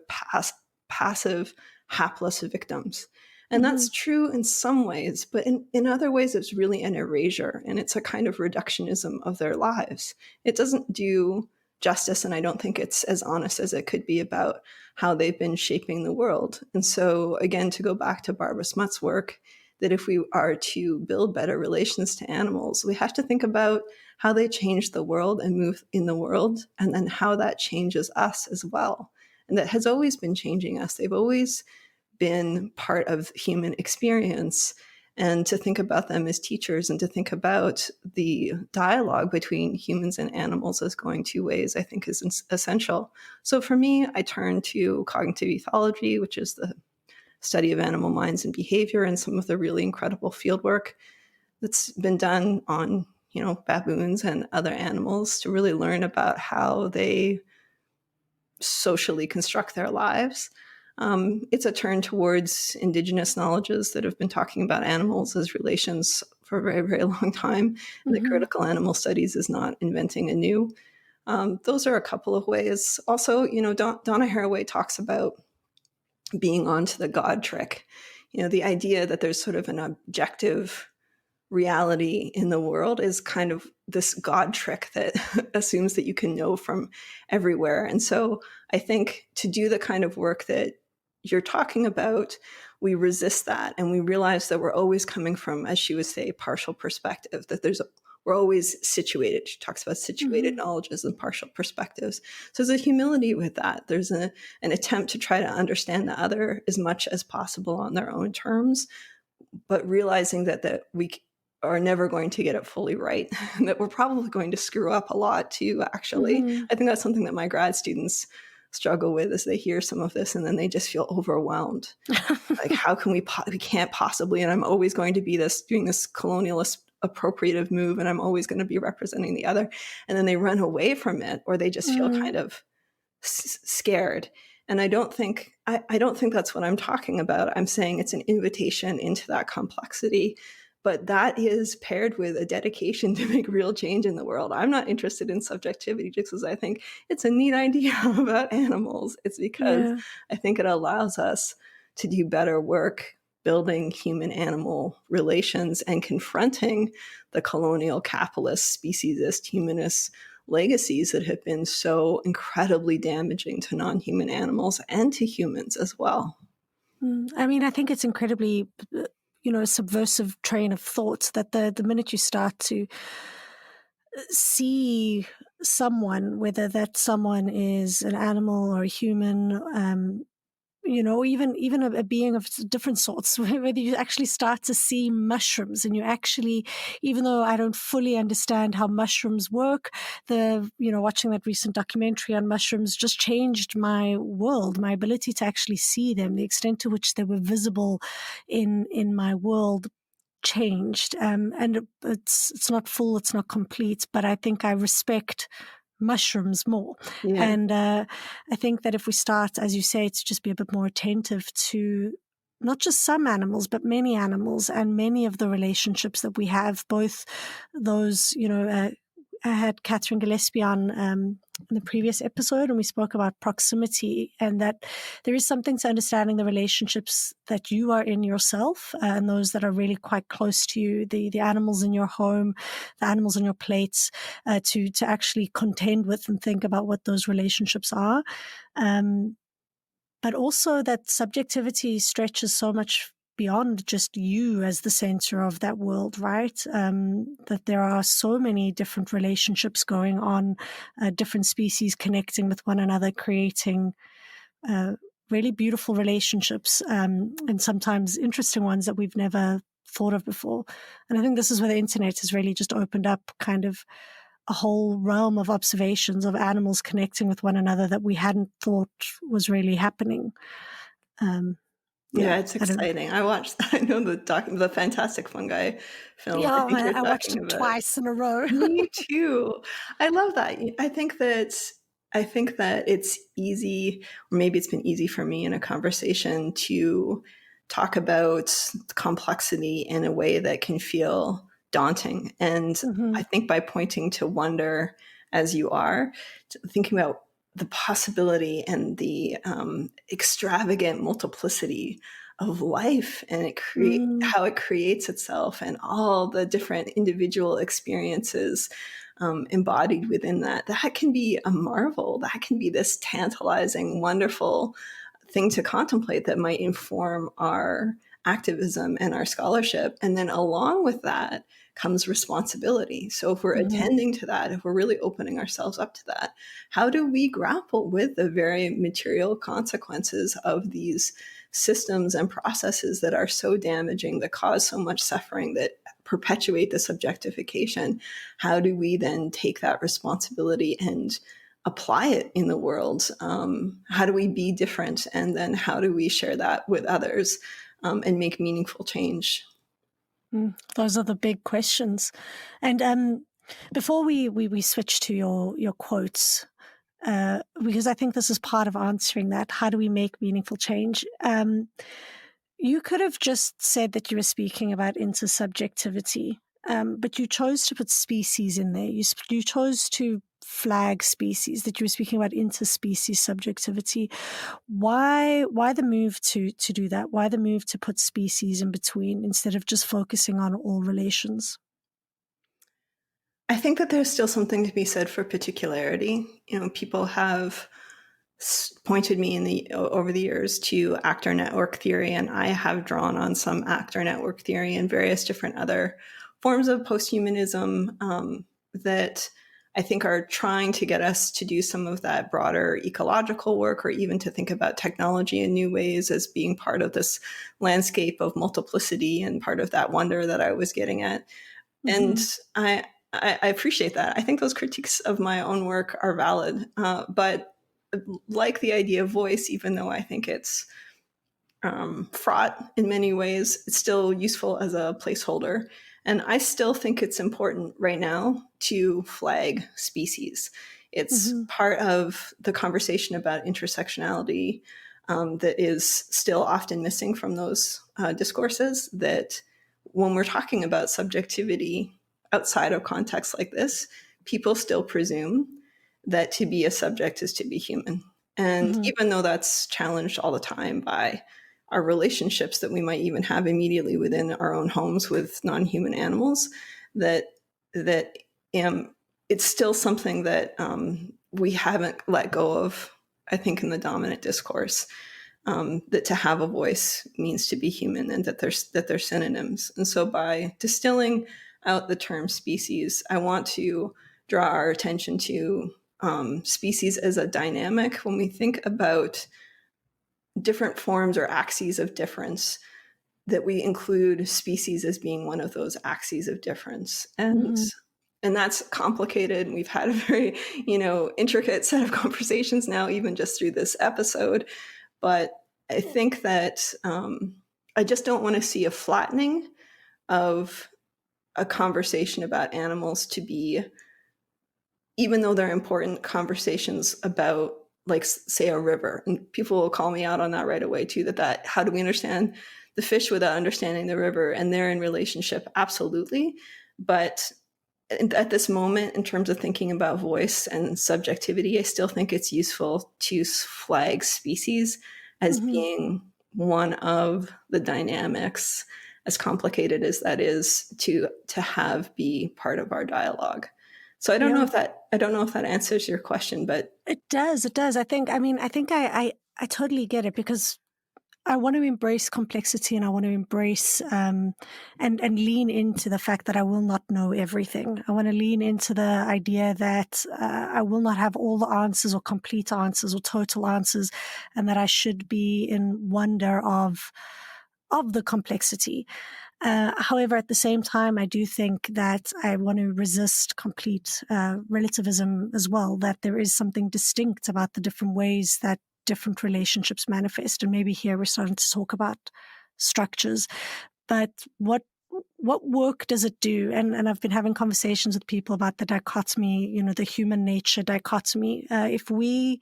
passive, hapless victims. And that's true in some ways, but in other ways, it's really an erasure, and it's a kind of reductionism of their lives. It doesn't do justice, and I don't think it's as honest as it could be about how they've been shaping the world. And so, again, to go back to Barbara Smuts' work, that if we are to build better relations to animals, we have to think about how they change the world and move in the world, and then how that changes us as well. And that has always been changing us. They've always been part of human experience, and to think about them as teachers and to think about the dialogue between humans and animals as going two ways, I think is essential. So for me, I turn to cognitive ethology, which is the study of animal minds and behavior, and some of the really incredible field work that's been done on, baboons and other animals to really learn about how they socially construct their lives. It's a turn towards indigenous knowledges that have been talking about animals as relations for a very, very long time. And the critical animal studies is not inventing anew. Those are a couple of ways. Also, Donna Haraway talks about being onto the God trick. The idea that there's sort of an objective reality in the world is kind of this God trick that assumes that you can know from everywhere. And so I think to do the kind of work that you're talking about, we resist that, and we realize that we're always coming from, as she would say, partial perspective, that we're always situated. She talks about situated knowledges and partial perspectives. So there's a humility with that. There's an attempt to try to understand the other as much as possible on their own terms, but realizing that we are never going to get it fully right, and that we're probably going to screw up a lot too, actually. I think that's something that my grad students struggle with, as they hear some of this and then they just feel overwhelmed. Like, how can we can't possibly, and I'm always going to be doing this colonialist appropriative move, and I'm always going to be representing the other. And then they run away from it, or they just feel kind of scared. And I don't think that's what I'm talking about. I'm saying it's an invitation into that complexity, but that is paired with a dedication to make real change in the world. I'm not interested in subjectivity just because I think it's a neat idea about animals. It's because I think it allows us to do better work building human-animal relations and confronting the colonial capitalist, speciesist, humanist legacies that have been so incredibly damaging to non-human animals and to humans as well. I mean, I think it's incredibly, a subversive train of thought that the minute you start to see someone, whether that someone is an animal or a human, even a being of different sorts, whether you actually start to see mushrooms and you actually, even though I don't fully understand how mushrooms work, watching that recent documentary on mushrooms just changed my world, my ability to actually see them, the extent to which they were visible in my world changed. And it's not full, it's not complete, but I think I respect mushrooms more. And I think that if we start, as you say, to just be a bit more attentive to not just some animals, but many animals and many of the relationships that we have, both those, I had Catherine Gillespie on in the previous episode, and we spoke about proximity, and that there is something to understanding the relationships that you are in yourself and those that are really quite close to you, the animals in your home, the animals on your plates, to actually contend with and think about what those relationships are. But also that subjectivity stretches so much beyond just you as the center of that world, right? That there are so many different relationships going on, different species connecting with one another, creating really beautiful relationships, and sometimes interesting ones that we've never thought of before. And I think this is where the internet has really just opened up kind of a whole realm of observations of animals connecting with one another that we hadn't thought was really happening. Yeah, it's exciting. I know the Fantastic Fungi film. Yeah, I watched it twice in a row. Me too. I love that. I think that it's easy, or maybe it's been easy for me in a conversation to talk about complexity in a way that can feel daunting. And I think by pointing to wonder as you are, thinking about the possibility and the extravagant multiplicity of life, and how it creates itself, and all the different individual experiences embodied within that can be a marvel. That can be this tantalizing, wonderful thing to contemplate that might inform our activism and our scholarship. And then along with that comes responsibility. So if we're attending to that, if we're really opening ourselves up to that, how do we grapple with the very material consequences of these systems and processes that are so damaging, that cause so much suffering, that perpetuate this objectification? How do we then take that responsibility and apply it in the world? How do we be different? And then how do we share that with others and make meaningful change? Those are the big questions. And before we switch to your quotes, because I think this is part of answering that. How do we make meaningful change? You could have just said that you were speaking about intersubjectivity, but you chose to put species in there. You chose to flag species, that you were speaking about interspecies subjectivity. Why the move to do that? Why the move to put species in between instead of just focusing on all relations? I think that there's still something to be said for particularity. People have pointed me over the years to actor network theory, and I have drawn on some actor network theory and various different other forms of posthumanism that I think are trying to get us to do some of that broader ecological work, or even to think about technology in new ways as being part of this landscape of multiplicity and part of that wonder that I was getting at. And I appreciate that. I think those critiques of my own work are valid, but like the idea of voice, even though I think it's fraught in many ways, it's still useful as a placeholder. And I still think it's important right now to flag species. It's part of the conversation about intersectionality that is still often missing from those discourses, that when we're talking about subjectivity outside of contexts like this, people still presume that to be a subject is to be human. And even though that's challenged all the time by our relationships that we might even have immediately within our own homes with non-human animals, that it's still something that we haven't let go of, I think, in the dominant discourse, that to have a voice means to be human, and that they're synonyms. And so by distilling out the term species, I want to draw our attention to species as a dynamic. When we think about different forms or axes of difference, that we include species as being one of those axes of difference. And that's complicated. We've had a very, intricate set of conversations now, even just through this episode. But I think that I just don't want to see a flattening of a conversation about animals to be, even though they're important conversations about, like, say, a river. And people will call me out on that right away too, that how do we understand the fish without understanding the river? And they're in relationship, absolutely. But at this moment, in terms of thinking about voice and subjectivity, I still think it's useful to flag species as being one of the dynamics, as complicated as that is, to have be part of our dialogue. So I don't know if that answers your question, but it does. I think I totally get it, because I want to embrace complexity, and I want to embrace and lean into the fact that I will not know everything. I want to lean into the idea that I will not have all the answers or complete answers or total answers, and that I should be in wonder of the complexity. However, at the same time, I do think that I want to resist complete relativism as well, that there is something distinct about the different ways that different relationships manifest. And maybe here we're starting to talk about structures. But what work does it do? And I've been having conversations with people about the dichotomy, the human nature dichotomy. If we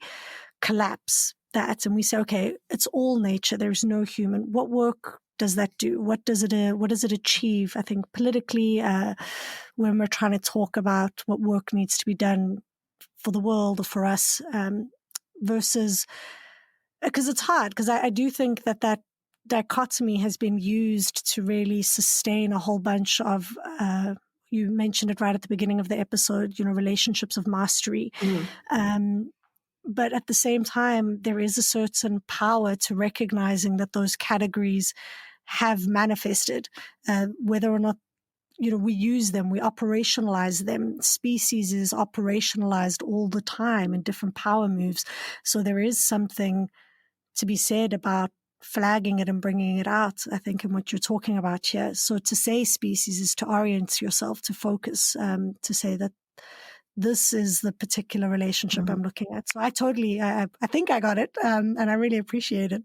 collapse that and we say, okay, it's all nature, there's no human, what work does that do? What does it achieve? I think politically, when we're trying to talk about what work needs to be done for the world or for us, versus, because it's hard, because I do think that dichotomy has been used to really sustain a whole bunch of, you mentioned it right at the beginning of the episode, relationships of mastery. But at the same time, there is a certain power to recognizing that those categories have manifested, whether or not we use them, we operationalize them. Species is operationalized all the time in different power moves. So there is something to be said about flagging it and bringing it out, I think, in what you're talking about here. So to say species is to orient yourself, to focus, to say that this is the particular relationship I'm looking at. So I think I got it, and I really appreciate it.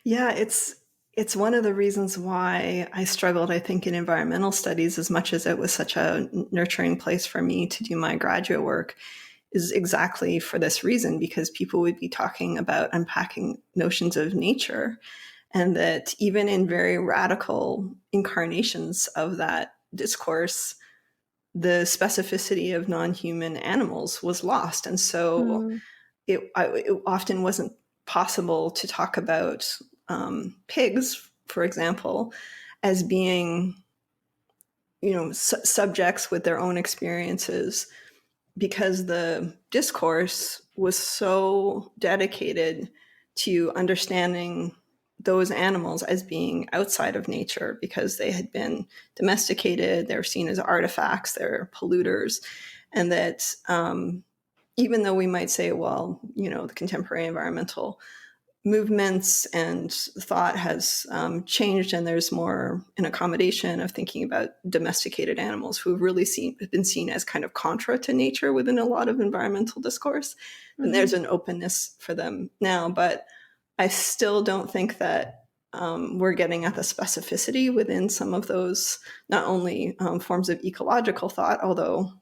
Yeah, it's one of the reasons why I struggled, I think, in environmental studies, as much as it was such a nurturing place for me to do my graduate work, is exactly for this reason, because people would be talking about unpacking notions of nature, and that even in very radical incarnations of that discourse, the specificity of non-human animals was lost. And so it often wasn't possible to talk about pigs, for example, as being, subjects with their own experiences, because the discourse was so dedicated to understanding those animals as being outside of nature, because they had been domesticated, they're seen as artifacts, they're polluters, and that even though we might say, well, the contemporary environmental movements and thought has changed, and there's more an accommodation of thinking about domesticated animals who have really been seen as kind of contra to nature within a lot of environmental discourse. And there's an openness for them now, but I still don't think that we're getting at the specificity within some of those, not only forms of ecological thought, although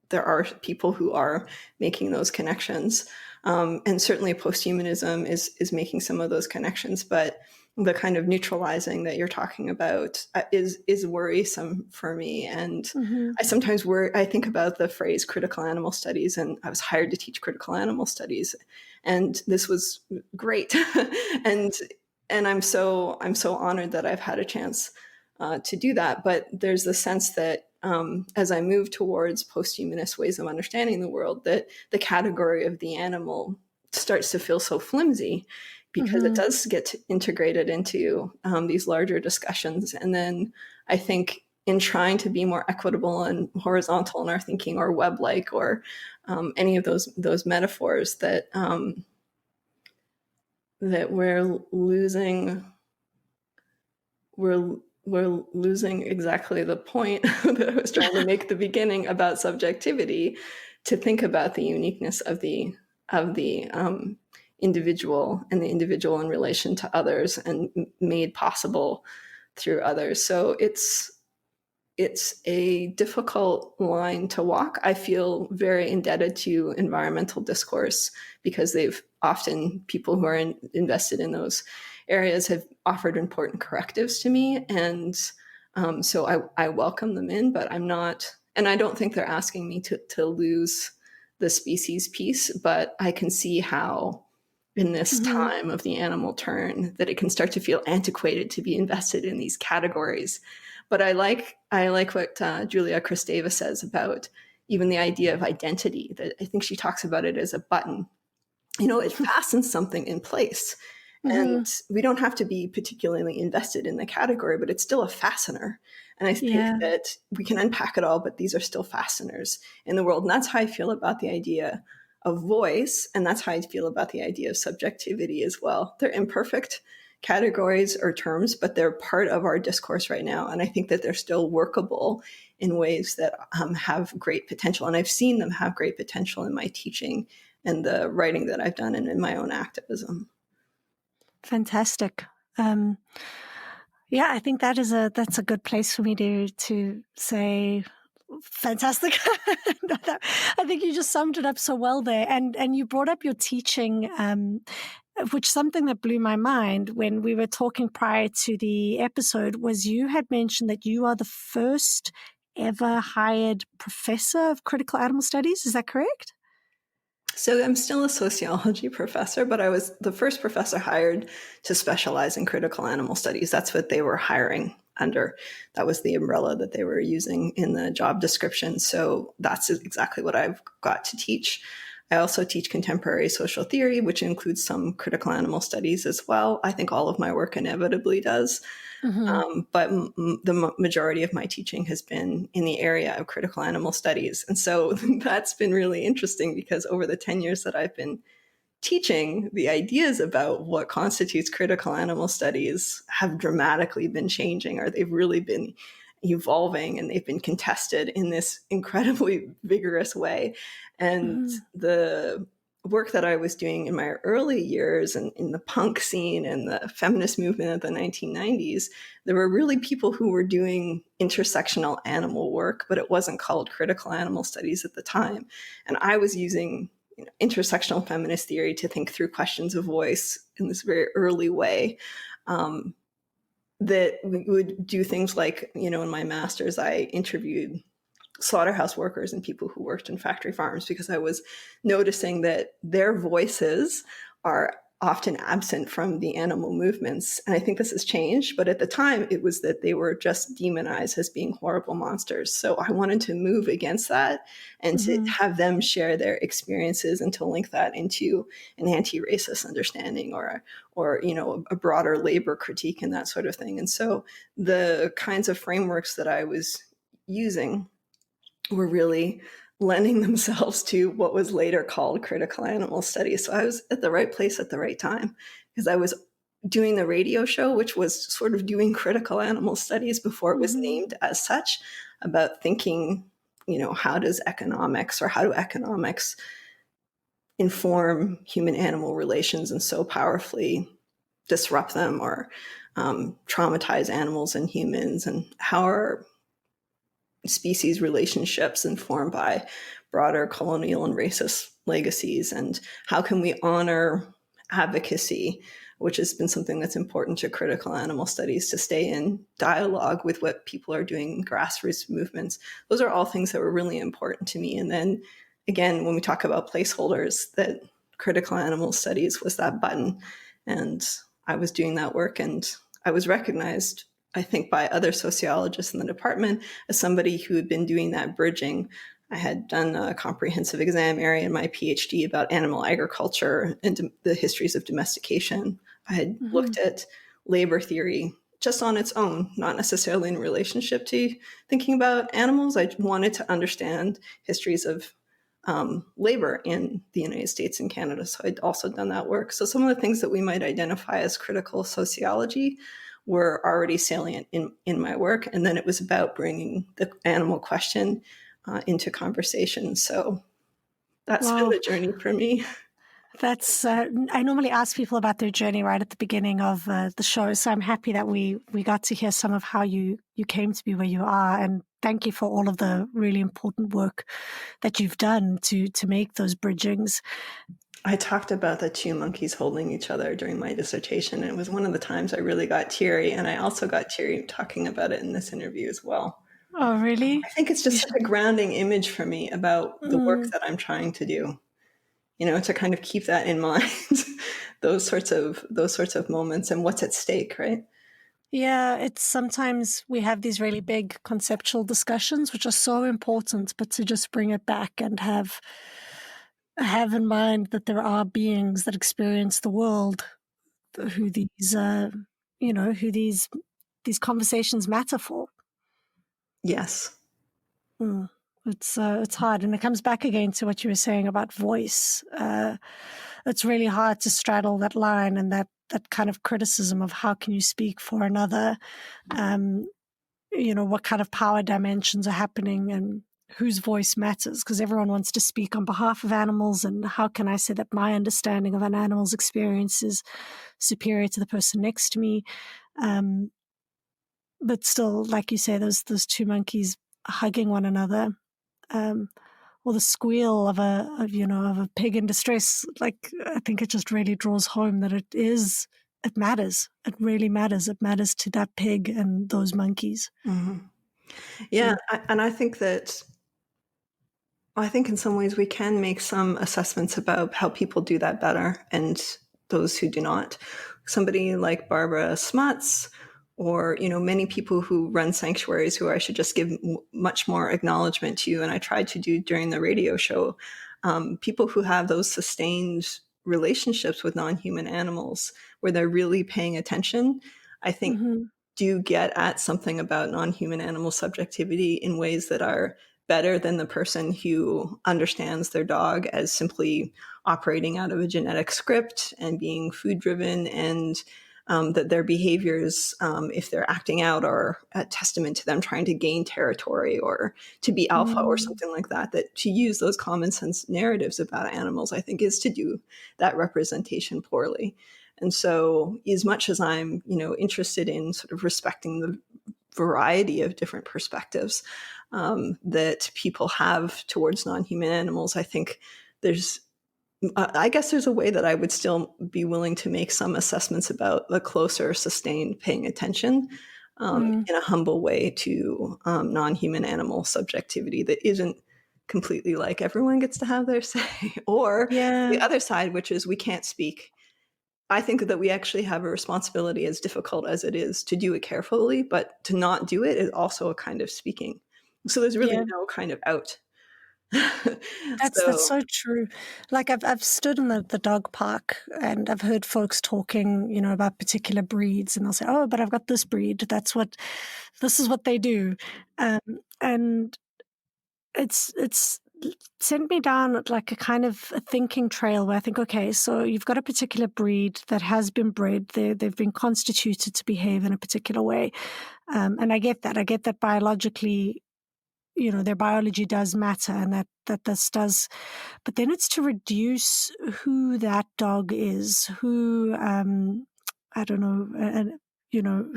there are people who are making those connections. And certainly posthumanism is making some of those connections, but the kind of neutralizing that you're talking about is worrisome for me. And I sometimes I think about the phrase critical animal studies, and I was hired to teach critical animal studies, and this was great. and I'm so honored that I've had a chance to do that. But there's the sense that as I move towards posthumanist ways of understanding the world, that the category of the animal starts to feel so flimsy, because it does get integrated into these larger discussions. And then I think in trying to be more equitable and horizontal in our thinking, or web-like, or any of those metaphors, that that we're losing exactly the point that I was trying to make at the beginning about subjectivity, to think about the uniqueness of the individual, and the individual in relation to others, and made possible through others. So it's a difficult line to walk. I feel very indebted to environmental discourse, because they've often, people who are invested in those areas have offered important correctives to me. And so I welcome them in, but I'm not, and I don't think they're asking me to lose the species piece, but I can see how in this time of the animal turn that it can start to feel antiquated to be invested in these categories. But I like what Julia Kristeva says about even the idea of identity, that I think she talks about it as a button. It fastens something in place. And we don't have to be particularly invested in the category, but it's still a fastener. And I think that we can unpack it all, but these are still fasteners in the world. And that's how I feel about the idea of voice. And that's how I feel about the idea of subjectivity as well. They're imperfect categories or terms, but they're part of our discourse right now. And I think that they're still workable in ways that have great potential. And I've seen them have great potential in my teaching and the writing that I've done, and in my own activism. Fantastic. I think that's a good place for me to say fantastic. I think you just summed it up so well there. And you brought up your teaching, which something that blew my mind when we were talking prior to the episode was you had mentioned that you are the first ever hired professor of critical animal studies. Is that correct? So I'm still a sociology professor, but I was the first professor hired to specialize in critical animal studies. That's what they were hiring under. That was the umbrella that they were using in the job description. So that's exactly what I've got to teach. I also teach contemporary social theory, which includes some critical animal studies as well. I think all of my work inevitably does. But the majority of my teaching has been in the area of critical animal studies. And so that's been really interesting, because over the 10 years that I've been teaching, the ideas about what constitutes critical animal studies have dramatically been changing, or they've really been evolving, and they've been contested in this incredibly vigorous way. And work that I was doing in my early years and in the punk scene and the feminist movement of the 1990s, there were really people who were doing intersectional animal work, but it wasn't called critical animal studies at the time. And I was using intersectional feminist theory to think through questions of voice in this very early way. That we would do things like, in my master's, I interviewed slaughterhouse workers and people who worked in factory farms because I was noticing that their voices are often absent from the animal movements. And I think this has changed, but at the time it was that they were just demonized as being horrible monsters. So I wanted to move against that and to have them share their experiences and to link that into an anti-racist understanding or a broader labor critique and that sort of thing. And so the kinds of frameworks that I was using were really lending themselves to what was later called critical animal studies. So I was at the right place at the right time because I was doing the radio show, which was sort of doing critical animal studies before it was named as such, about thinking, how do economics inform human-animal relations and so powerfully disrupt them or traumatize animals and humans, and how are species relationships informed by broader colonial and racist legacies, and how can we honor advocacy, which has been something that's important to critical animal studies, to stay in dialogue with what people are doing in grassroots movements. Those are all things that were really important to me. And then again, when we talk about placeholders, that critical animal studies was that button, and I was doing that work, and I was recognized, I think, by other sociologists in the department as somebody who had been doing that bridging. I had done a comprehensive exam area in my PhD about animal agriculture and the histories of domestication. I had looked at labor theory just on its own, not necessarily in relationship to thinking about animals. I wanted to understand histories of labor in the United States and Canada. So I'd also done that work. So some of the things that we might identify as critical sociology were already salient in my work. And then it was about bringing the animal question into conversation. So that's been the journey for me. That's I normally ask people about their journey right at the beginning of the show. So I'm happy that we got to hear some of how you came to be where you are. And thank you for all of the really important work that you've done to make those bridgings. I talked about the two monkeys holding each other during my dissertation. And it was one of the times I really got teary. And I also got teary talking about it in this interview as well. Oh, really? I think it's just such a grounding image for me about the work that I'm trying to do. To kind of keep that in mind, those sorts of moments and what's at stake, right? Yeah, it's sometimes we have these really big conceptual discussions, which are so important, but to just bring it back and have in mind that there are beings that experience the world who these conversations matter for. Yes. It's hard, and it comes back again to what you were saying about voice. It's really hard to straddle that line and that kind of criticism of how can you speak for another. What kind of power dimensions are happening and whose voice matters, because everyone wants to speak on behalf of animals, and how can I say that my understanding of an animal's experience is superior to the person next to me? But still, like you say, those two monkeys hugging one another, or the squeal of a pig in distress. Like, I think it just really draws home that it matters. It really matters. It matters to that pig and those monkeys. Mm-hmm. Yeah, and I think in some ways we can make some assessments about how people do that better and those who do not. Somebody like Barbara Smuts, or many people who run sanctuaries who I should just give much more acknowledgement to, and I tried to do during the radio show, people who have those sustained relationships with non-human animals where they're really paying attention, I think do get at something about non-human animal subjectivity in ways that are better than the person who understands their dog as simply operating out of a genetic script and being food driven and that their behaviors, if they're acting out, are a testament to them trying to gain territory or to be alpha or something like that. That to use those common sense narratives about animals, I think, is to do that representation poorly. And so, as much as I'm, interested in sort of respecting the variety of different perspectives that people have towards non-human animals, I think I guess there's a way that I would still be willing to make some assessments about the closer, sustained paying attention in a humble way to non-human animal subjectivity that isn't completely like everyone gets to have their say, or the other side, which is we can't speak. I think that we actually have a responsibility, as difficult as it is, to do it carefully, but to not do it is also a kind of speaking. So there's really no kind of out. That's so true. Like I've stood in the dog park and I've heard folks talking, about particular breeds, and they'll say, "Oh, but I've got this breed. This is what they do," and it's sent me down like a kind of a thinking trail where I think, okay, so you've got a particular breed that has been bred. They've been constituted to behave in a particular way, and I get that. I get that biologically, their biology does matter, and that this does, but then it's to reduce who that dog is, who I don't know, and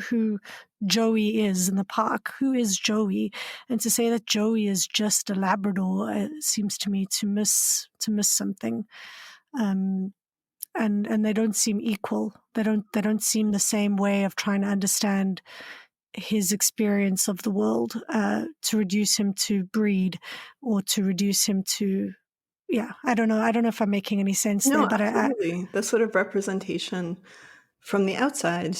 who Joey is in the park. Who is Joey? And to say that Joey is just a Labrador seems to me to miss something. And they don't seem equal. They don't seem the same way of trying to understand his experience of the world, to reduce him to breed or to reduce him to, I don't know if I'm making any sense there, but absolutely. The sort of representation from the outside,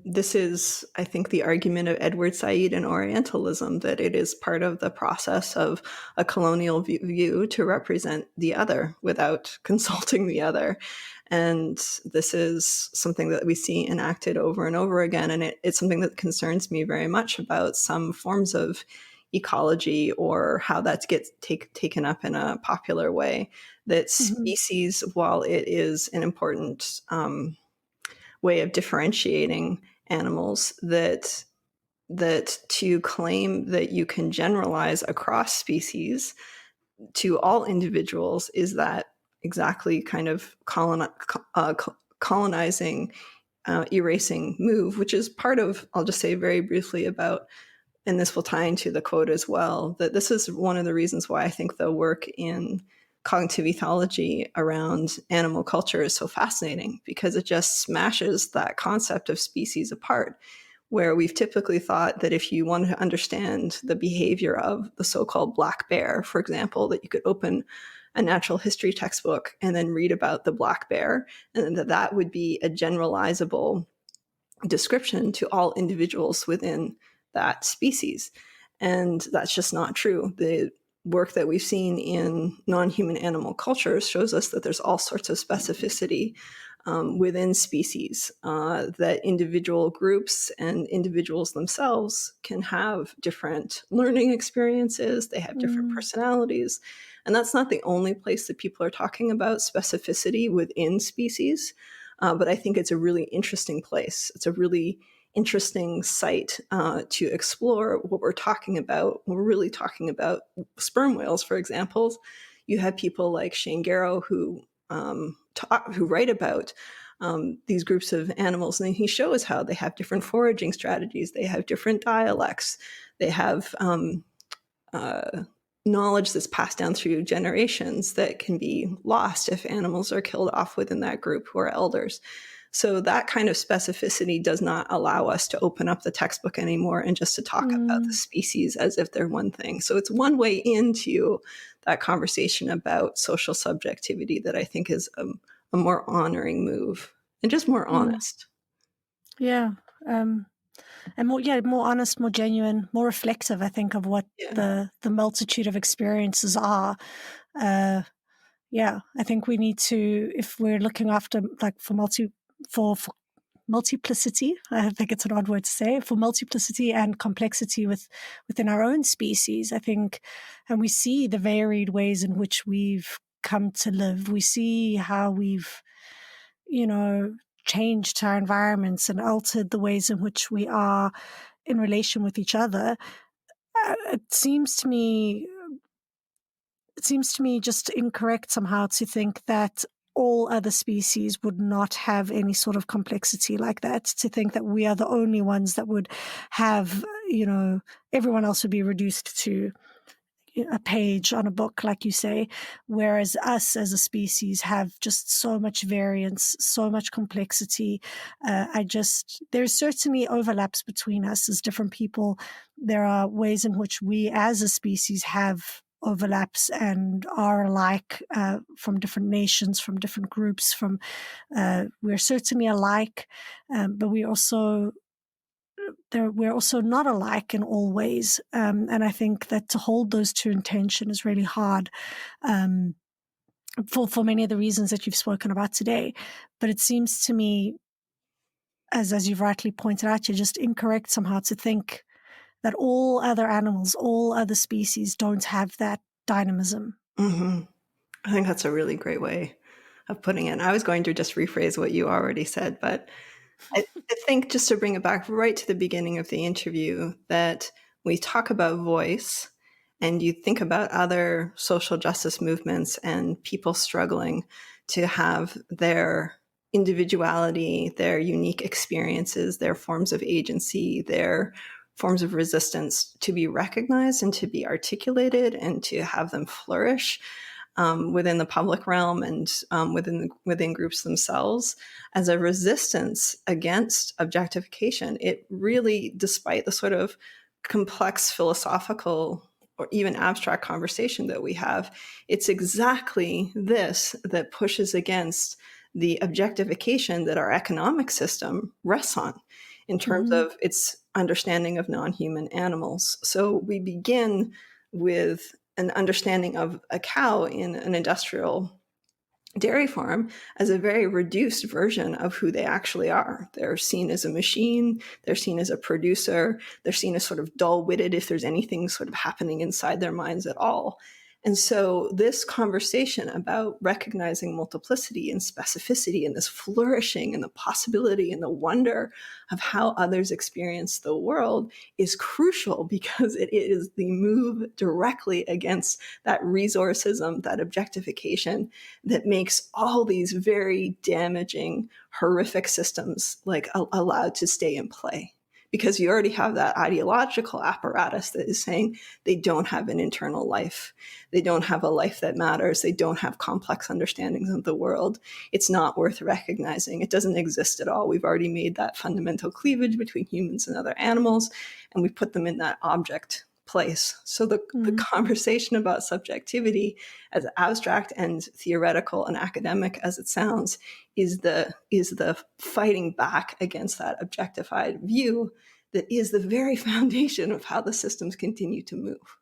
this is, I think, the argument of Edward Said and Orientalism, that it is part of the process of a colonial view to represent the other without consulting the other. And this is something that we see enacted over and over again. And it's something that concerns me very much about some forms of ecology, or how that gets taken up in a popular way. That species, while it is an important way of differentiating animals, that to claim that you can generalize across species to all individuals is that exactly kind of colonizing, erasing move, which is part of, I'll just say very briefly about, and this will tie into the quote as well, that this is one of the reasons why I think the work in cognitive ethology around animal culture is so fascinating, because it just smashes that concept of species apart, where we've typically thought that if you wanted to understand the behavior of the so-called black bear, for example, that you could open a natural history textbook and then read about the black bear, and that would be a generalizable description to all individuals within that species. And that's just not true. The work that we've seen in non-human animal cultures shows us that there's all sorts of specificity within species, that individual groups and individuals themselves can have different learning experiences, they have different personalities. And that's not the only place that people are talking about specificity within species. But I think it's a really interesting place. It's a really interesting site to explore what we're talking about. We're really talking about sperm whales, for example. You have people like Shane Garrow who write about these groups of animals, and he shows how they have different foraging strategies, they have different dialects, they have knowledge that's passed down through generations that can be lost if animals are killed off within that group who are elders. So that kind of specificity does not allow us to open up the textbook anymore and just to talk about the species as if they're one thing. So it's one way into that conversation about social subjectivity that I think is a more honoring move and just more honest. Yeah. And more honest, more genuine, more reflective, I think, of what the multitude of experiences are. I think we need to, if we're looking after, like, for multiplicity, I think it's an odd word to say, for multiplicity and complexity within our own species, I think, and we see the varied ways in which we've come to live. We see how we've, changed our environments and altered the ways in which we are in relation with each other, it seems to me just incorrect somehow to think that all other species would not have any sort of complexity like that, to think that we are the only ones that would have, everyone else would be reduced to a page on a book, like you say, whereas us as a species have just so much variance, so much complexity. There's certainly overlaps between us as different people. There are ways in which we as a species have overlaps and are alike from different nations, from different groups. We're certainly alike, but we're also not alike in all ways. And I think that to hold those two in tension is really hard for many of the reasons that you've spoken about today. But it seems to me, as you've rightly pointed out, you're just incorrect somehow to think that all other animals, all other species don't have that dynamism. Mm-hmm. I think that's a really great way of putting it. I was going to just rephrase what you already said, but I think just to bring it back right to the beginning of the interview, that we talk about voice and you think about other social justice movements and people struggling to have their individuality, their unique experiences, their forms of agency, their forms of resistance to be recognized and to be articulated and to have them flourish within the public realm and within groups themselves as a resistance against objectification. It really, despite the sort of complex philosophical or even abstract conversation that we have, it's exactly this that pushes against the objectification that our economic system rests on in terms of its understanding of non-human animals. So we begin with an understanding of a cow in an industrial dairy farm as a very reduced version of who they actually are. They're seen as a machine, they're seen as a producer, they're seen as sort of dull-witted if there's anything sort of happening inside their minds at all. And so this conversation about recognizing multiplicity and specificity and this flourishing and the possibility and the wonder of how others experience the world is crucial because it is the move directly against that resourcism, that objectification that makes all these very damaging, horrific systems allowed to stay in play. Because you already have that ideological apparatus that is saying they don't have an internal life. They don't have a life that matters. They don't have complex understandings of the world. It's not worth recognizing. It doesn't exist at all. We've already made that fundamental cleavage between humans and other animals, and we put them in that object place. So the conversation about subjectivity, as abstract and theoretical and academic as it sounds, is the fighting back against that objectified view that is the very foundation of how the systems continue to move.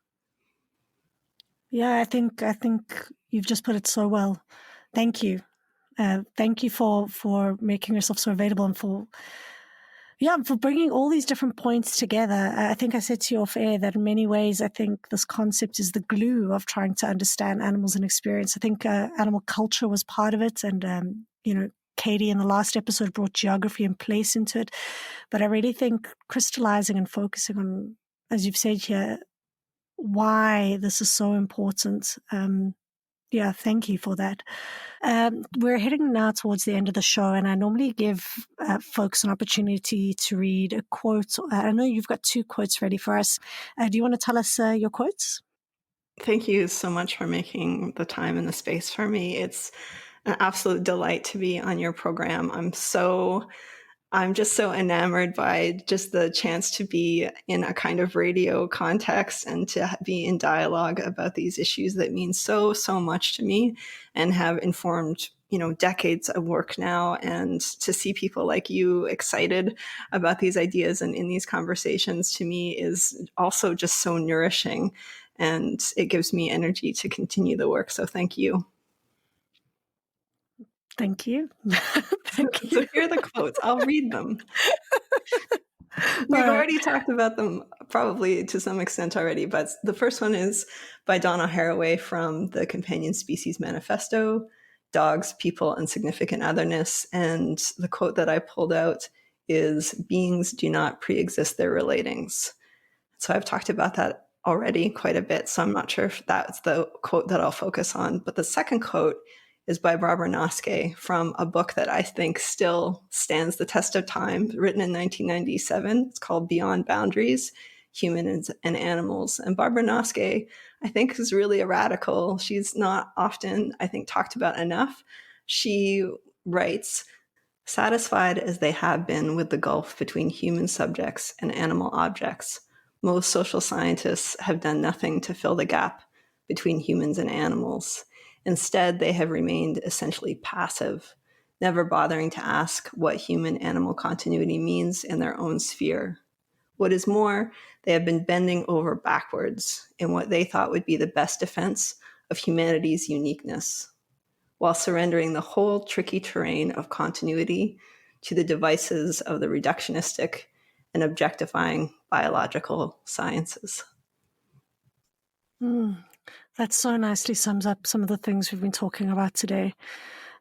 Yeah, I think you've just put it so well. Thank you. Thank you for making yourself so available and for bringing all these different points together. I think I said to you off air that in many ways, I think this concept is the glue of trying to understand animals and experience. I think animal culture was part of it. And, Katie in the last episode brought geography and place into it. But I really think crystallizing and focusing on, as you've said here, why this is so important. Thank you for that. We're heading now towards the end of the show, and I normally give folks an opportunity to read a quote. I know you've got 2 quotes ready for us. Do you want to tell us your quotes? Thank you so much for making the time and the space for me. It's an absolute delight to be on your program. I'm just so enamored by just the chance to be in a kind of radio context and to be in dialogue about these issues that mean so, so much to me and have informed, decades of work now. And to see people like you excited about these ideas and in these conversations, to me, is also just so nourishing. And it gives me energy to continue the work. So thank you. Thank you. Thank you. So here are the quotes. I'll read them. We've already talked about them probably to some extent already, but the first one is by Donna Haraway from the Companion Species Manifesto. dogs, people, and significant otherness. And the quote that I pulled out is, beings do not pre-exist their relatings. So I've talked about that already quite a bit, so I'm not sure if that's the quote that I'll focus on. But the second quote is by Barbara Noske from a book that I think still stands the test of time, written in 1997. It's called Beyond Boundaries, Humans and Animals. And Barbara Noske, I think, is really a radical. She's not often, I think, talked about enough. She writes, satisfied as they have been with the gulf between human subjects and animal objects, most social scientists have done nothing to fill the gap between humans and animals. Instead, they have remained essentially passive, never bothering to ask what human-animal continuity means in their own sphere. What is more, they have been bending over backwards in what they thought would be the best defense of humanity's uniqueness, while surrendering the whole tricky terrain of continuity to the devices of the reductionistic and objectifying biological sciences. That so nicely sums up some of the things we've been talking about today.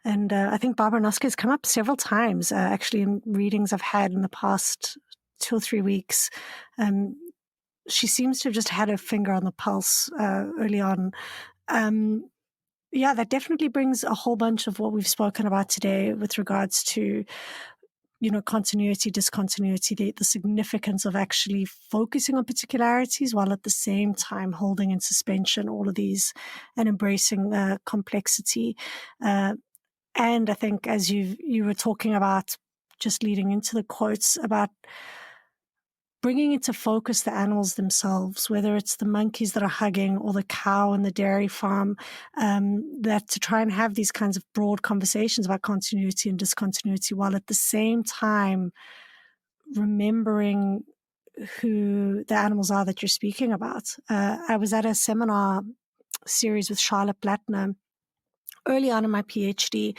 And I think Barbara Noske has come up several times, actually, in readings I've had in the past 2 or 3 weeks. She seems to have just had her finger on the pulse early on. Yeah, that definitely brings a whole bunch of what we've spoken about today with regards to, continuity, discontinuity, the significance of actually focusing on particularities while at the same time holding in suspension all of these and embracing complexity. And I think as you were talking about, just leading into the quotes, about bringing into focus the animals themselves, whether it's the monkeys that are hugging or the cow in the dairy farm, that to try and have these kinds of broad conversations about continuity and discontinuity while at the same time remembering who the animals are that you're speaking about. I was at a seminar series with Charlotte Blattner early on in my PhD,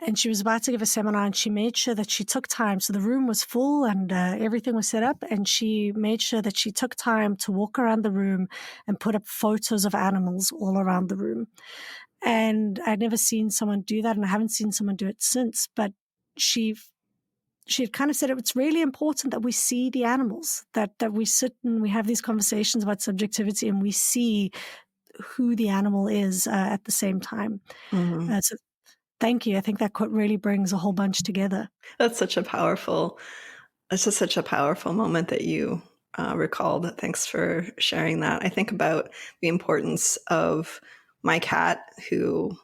and she was about to give a seminar, and she made sure that she took time. So the room was full and everything was set up, and she made sure that she took time to walk around the room and put up photos of animals all around the room. And I'd never seen someone do that, and I haven't seen someone do it since, but she had kind of said it's really important that we see the animals, that we sit and we have these conversations about subjectivity and we see who the animal is at the same time. Mm-hmm. So thank you. I think that quote really brings a whole bunch together. That's such a powerful moment that you recalled. Thanks for sharing that. I think about the importance of my cat, who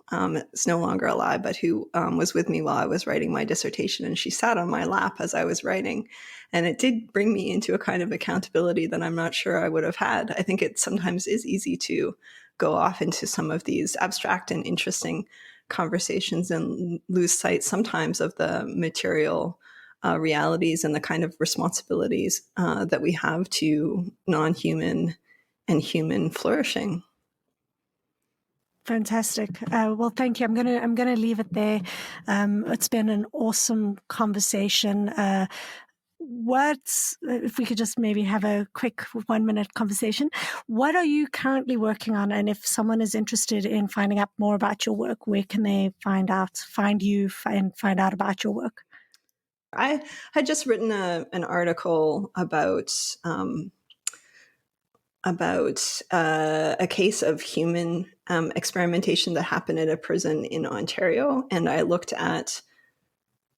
is no longer alive, but who was with me while I was writing my dissertation, and she sat on my lap as I was writing. And it did bring me into a kind of accountability that I'm not sure I would have had. I think it sometimes is easy to go off into some of these abstract and interesting conversations and lose sight sometimes of the material realities and the kind of responsibilities that we have to non-human and human flourishing. Fantastic. Well, thank you. I'm gonna leave it there. It's been an awesome conversation. If we could just maybe have a quick 1-minute conversation, what are you currently working on? And if someone is interested in finding out more about your work, where can they find you and find out about your work? I had just written an article about a case of human experimentation that happened at a prison in Ontario. And I looked at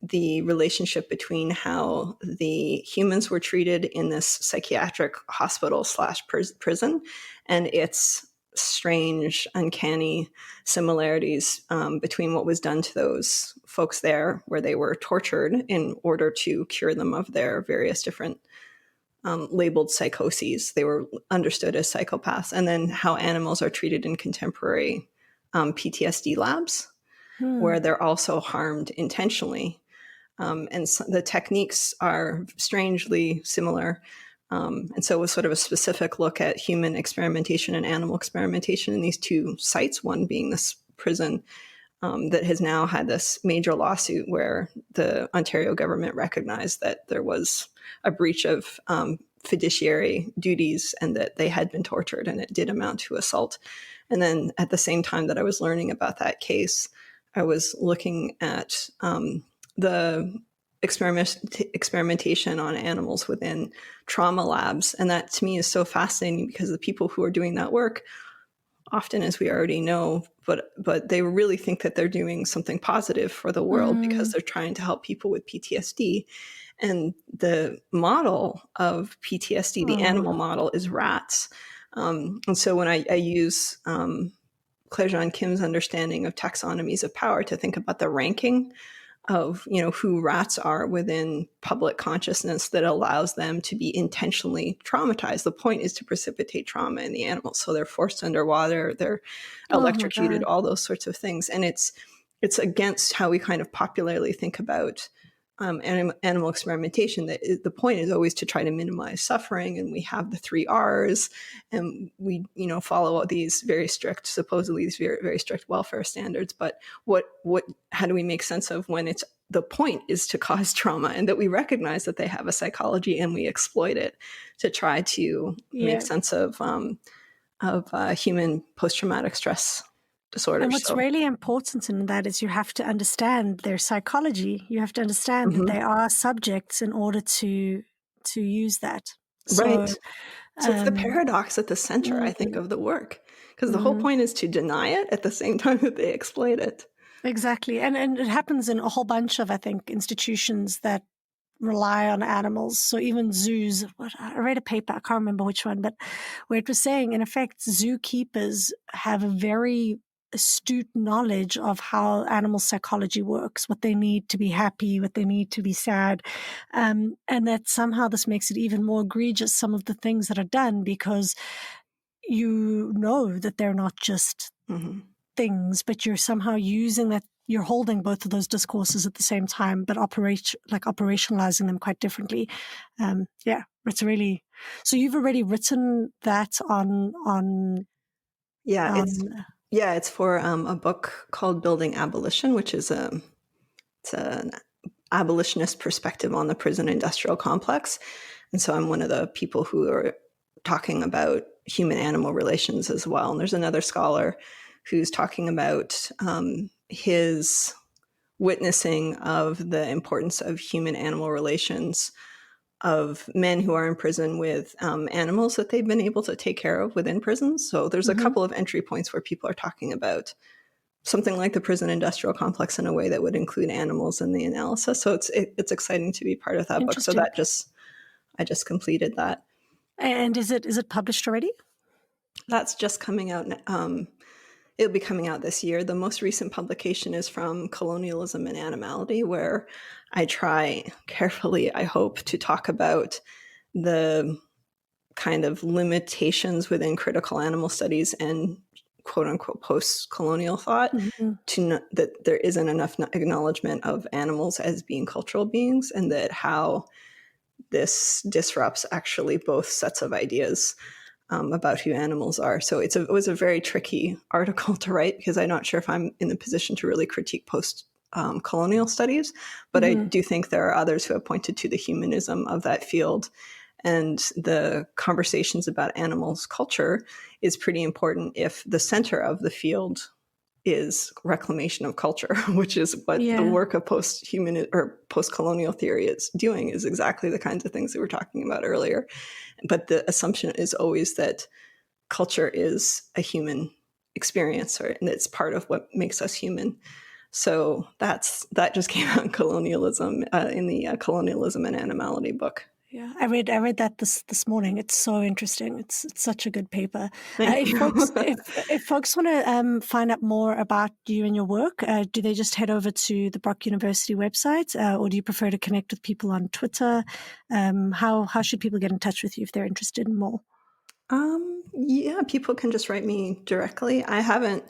the relationship between how the humans were treated in this psychiatric hospital / prison and its strange, uncanny similarities between what was done to those folks there, where they were tortured in order to cure them of their various different labeled psychoses. They were understood as psychopaths. And then how animals are treated in contemporary PTSD labs, where they're also harmed intentionally. And so the techniques are strangely similar. And so it was sort of a specific look at human experimentation and animal experimentation in these two sites, one being this prison that has now had this major lawsuit where the Ontario government recognized that there was a breach of fiduciary duties and that they had been tortured, and it did amount to assault. And then at the same time that I was learning about that case, I was looking at the experimentation on animals within trauma labs. And that to me is so fascinating because the people who are doing that work, often, as we already know, but they really think that they're doing something positive for the world because they're trying to help people with PTSD. And the model of PTSD, the animal model, is rats. And so when I use Claudia Kim's understanding of taxonomies of power to think about the ranking of, you know, who rats are within public consciousness that allows them to be intentionally traumatized. The point is to precipitate trauma in the animals. So they're forced underwater, they're electrocuted, all those sorts of things. And it's against how we kind of popularly think about animal experimentation. That the point is always to try to minimize suffering, and we have the 3 R's, and we, you know, follow these very strict, supposedly these very, very strict welfare standards. But how do we make sense of when it's the point is to cause trauma, and that we recognize that they have a psychology and we exploit it to try to make sense of human post-traumatic stress disorders. And what's really important in that is you have to understand their psychology. You have to understand that they are subjects in order to use that. Right. So it's the paradox at the center, I think, of the work, because the whole point is to deny it at the same time that they exploit it. Exactly. And it happens in a whole bunch of, I think, institutions that rely on animals. So even zoos, I read a paper, I can't remember which one, but where it was saying, in effect, zookeepers have a very astute knowledge of how animal psychology works, what they need to be happy, what they need to be sad. And that somehow this makes it even more egregious, some of the things that are done, because you know that they're not just things, but you're somehow using that, you're holding both of those discourses at the same time, but operationalizing them quite differently. It's really, so you've already written that on it's for a book called Building Abolition, which is it's an abolitionist perspective on the prison industrial complex. And so I'm one of the people who are talking about human-animal relations as well. And there's another scholar who's talking about his witnessing of the importance of human-animal relations, of men who are in prison with animals that they've been able to take care of within prisons. So there's a couple of entry points where people are talking about something like the prison industrial complex in a way that would include animals in the analysis. So it's exciting to be part of that book. So I just completed that. And is it published already? That's just coming out. It'll be coming out this year. The most recent publication is from Colonialism and Animality, where I try carefully, I hope, to talk about the kind of limitations within critical animal studies and quote unquote post-colonial thought that there isn't enough acknowledgement of animals as being cultural beings, and that how this disrupts actually both sets of ideas about who animals are. So it was a very tricky article to write, because I'm not sure if I'm in the position to really critique post-colonial studies, but I do think there are others who have pointed to the humanism of that field. And the conversations about animals' culture is pretty important if the center of the field is reclamation of culture, which is what the work of post-human or post-colonial theory is doing, is exactly the kinds of things that we were talking about earlier. But the assumption is always that culture is a human experience, and it's part of what makes us human. So that just came out in Colonialism, in the Colonialism and Animality book. Yeah, I read that this morning. It's so interesting. It's such a good paper. If folks want to find out more about you and your work, do they just head over to the Brock University website, or do you prefer to connect with people on Twitter? How should people get in touch with you if they're interested in more? People can just write me directly. I haven't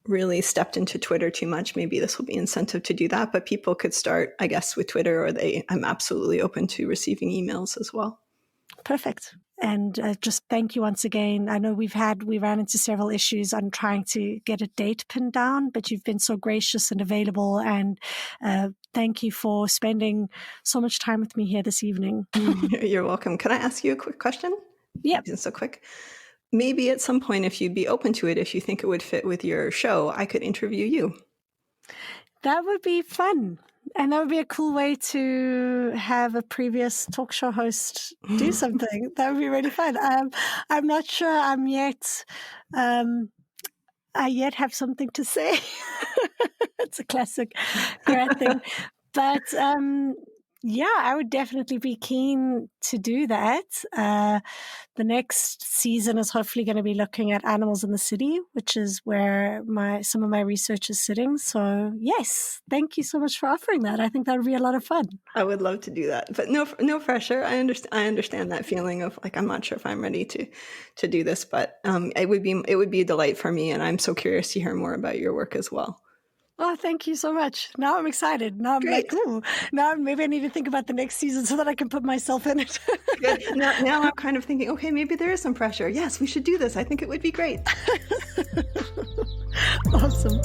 really stepped into Twitter too much. Maybe this will be incentive to do that, but people could start, I guess, with Twitter, or I'm absolutely open to receiving emails as well. Perfect. And just thank you once again. I know we ran into several issues on trying to get a date pinned down, but you've been so gracious and available, and thank you for spending so much time with me here this evening. You're welcome. Can I ask you a quick question? Yeah. It's so quick. Maybe at some point, if you'd be open to it, if you think it would fit with your show, I could interview you. That would be fun. And that would be a cool way to have a previous talk show host do something. That would be really fun. I'm not sure I yet have something to say. It's a classic grad thing. But yeah, I would definitely be keen to do that. The next season is hopefully going to be looking at animals in the city, which is where some of my research is sitting. So yes, thank you so much for offering that. I think that would be a lot of fun. I would love to do that, but no pressure. I understand that feeling of like, I'm not sure if I'm ready to do this, but it would be a delight for me, and I'm so curious to hear more about your work as well. Oh, thank you so much. Now I'm excited. Now I'm Great. like, ooh, now maybe I need to think about the next season so that I can put myself in it. Good. Now I'm kind of thinking, okay, maybe there is some pressure. Yes, we should do this. I think it would be great. Awesome.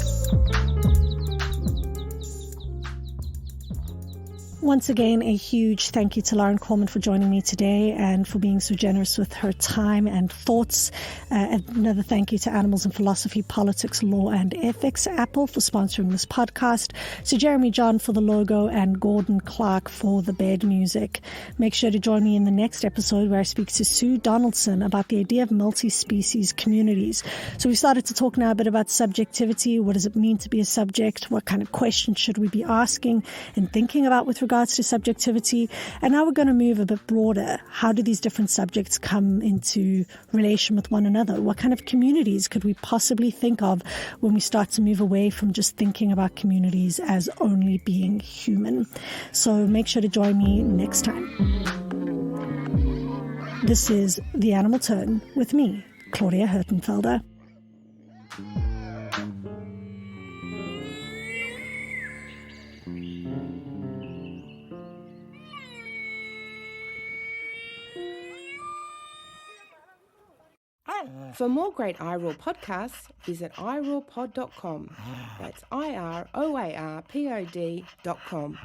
Once again, a huge thank you to Lauren Corman for joining me today and for being so generous with her time and thoughts. Another thank you to Animals in Philosophy, Politics, Law and Ethics, A.P.P.L.E, for sponsoring this podcast, to Jeremy John for the logo, and Gordon Clark for the bed music. Make sure to join me in the next episode where I speak to Sue Donaldson about the idea of multi-species communities. So we started to talk now a bit about subjectivity. What does it mean to be a subject? What kind of questions should we be asking and thinking about with regards to subjectivity? And now we're going to move a bit broader. How do these different subjects come into relation with one another? What kind of communities could we possibly think of when we start to move away from just thinking about communities as only being human? So make sure to join me next time. This is The Animal Turn with me, Claudia Hertenfelder. For more great iRaw podcasts, visit irawpod.com. That's IROARPOD.com.